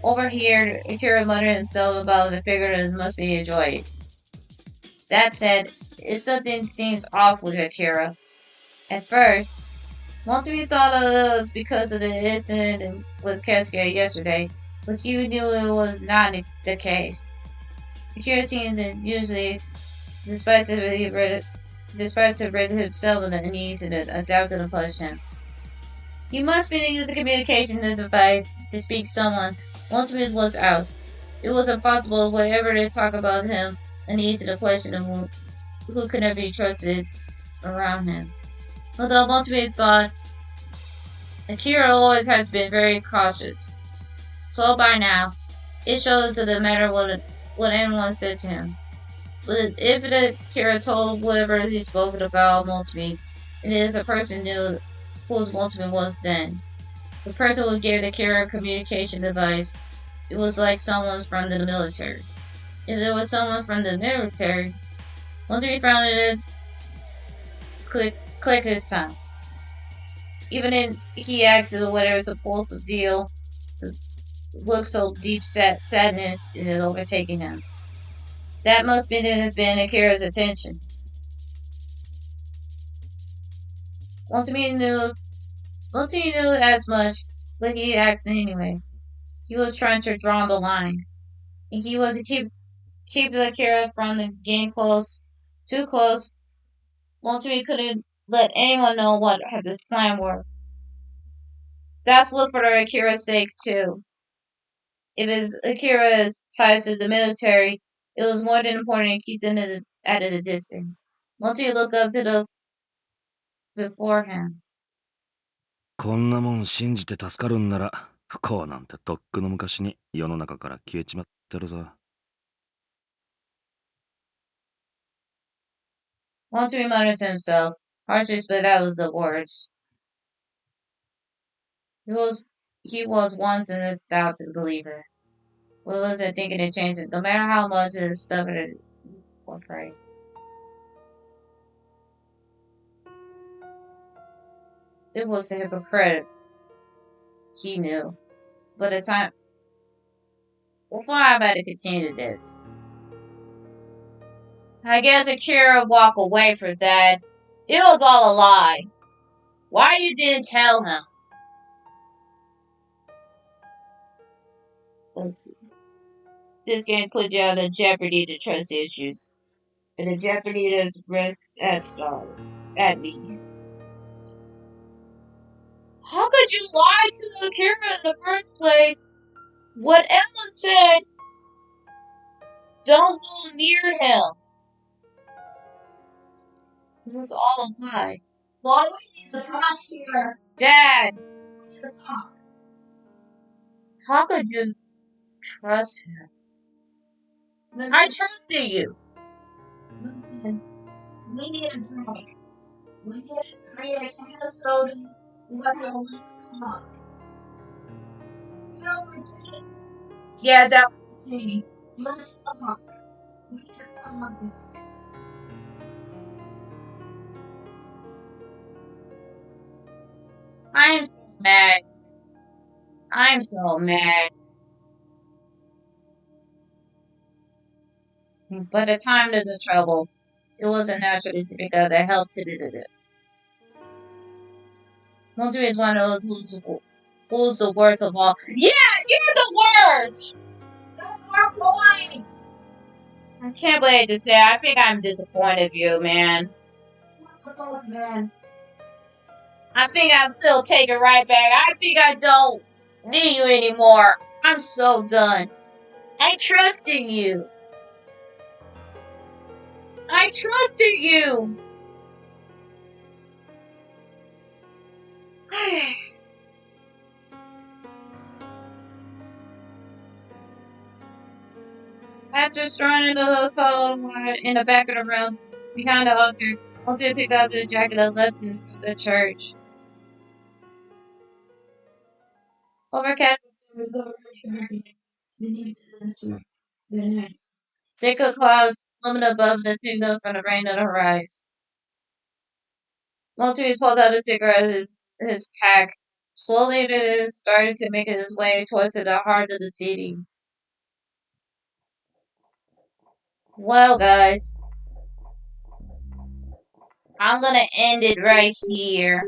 over here. Akira muttered himself about the figure that must be enjoyed. That said, something seems off with Akira. At first, Monty thought it was because of the incident with Cascade yesterday, but he knew it was not the case. Akira seems usually, despite to rid himself of the unease and adapt to punish him. He must be using a communication device to speak to someone. Monty was out. It was impossible, whatever they talk about him, uneasy to question of who could not be trusted around him. Although Monty thought Akira always has been very cautious. So by now, it shows that no matter what anyone said to him. But if Akira told whoever he spoke about Monty, it is a person knew whose Monty was then. The person who gave the Akira communication device, it was like someone from the military. If there was someone from the military, Monty found it click his tongue. Even if he asked whether it's supposed to deal look so deep sadness is overtaking him. That must have been Akira's attention. Motomi knew as much, but he asked anyway. He was trying to draw the line. And he was to keep the Akira from the getting too close. Motomi couldn't let anyone know what this plan were. That's what for the Akira's sake too. If his Akira's ties to the military, it was more than important to keep them at a distance. Motomi looked up to the before him. こんなもん信じて助かるんなら不幸なんてとっくの昔に世の中から消えちまってるぞ。Motomi mutters to himself, harshly spit out the words. He was once an adopted believer. What was it thinking to change it? No matter how much it stubborn it or pray. It was a hypocrite. He knew. But the time before I about to continue this. I guess Akira walked away from that. It was all a lie. Why you didn't tell him? Let's see. This game's put you out of jeopardy to trust issues. And the jeopardy is risks at me. How could you lie to Akira in the first place? What Emma said, don't go near him. It was all a lie. Why would you talk here? Dad, Let's talk. how could you trust him? Listen, I trusted you. listen. We need a drink. We need to create a can of soda. We gotta have a little talk. You know what I'm saying? Yeah, that was see. Let's talk. We need to talk this. I am so mad. I'm so mad. But the time of the trouble, it wasn't natural to speak of the help to the Motomi is one of those who's the worst of all. Yeah, you're the worst! That's our point. I can't believe to say. I think I'm disappointed of you, man. Oh, man. I think I'm still taking right back. I think I don't need you anymore. I'm so done. I trusted you. I trusted you. After strolling into the salon in the back of the room, behind the altar, Altar picked out the jacket that left in the church. Overcast It was already dark. We needed to listen. Good night. thick clouds looming above the signal from the rain on the horizon. Maltese pulled out a cigarette in his pack. Slowly it is started to make its way towards the heart of the city. Well, guys, I'm gonna end it right here.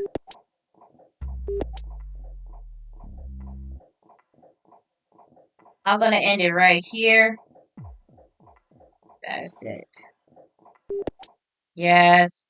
I'm gonna end it right here. That's it. Yes.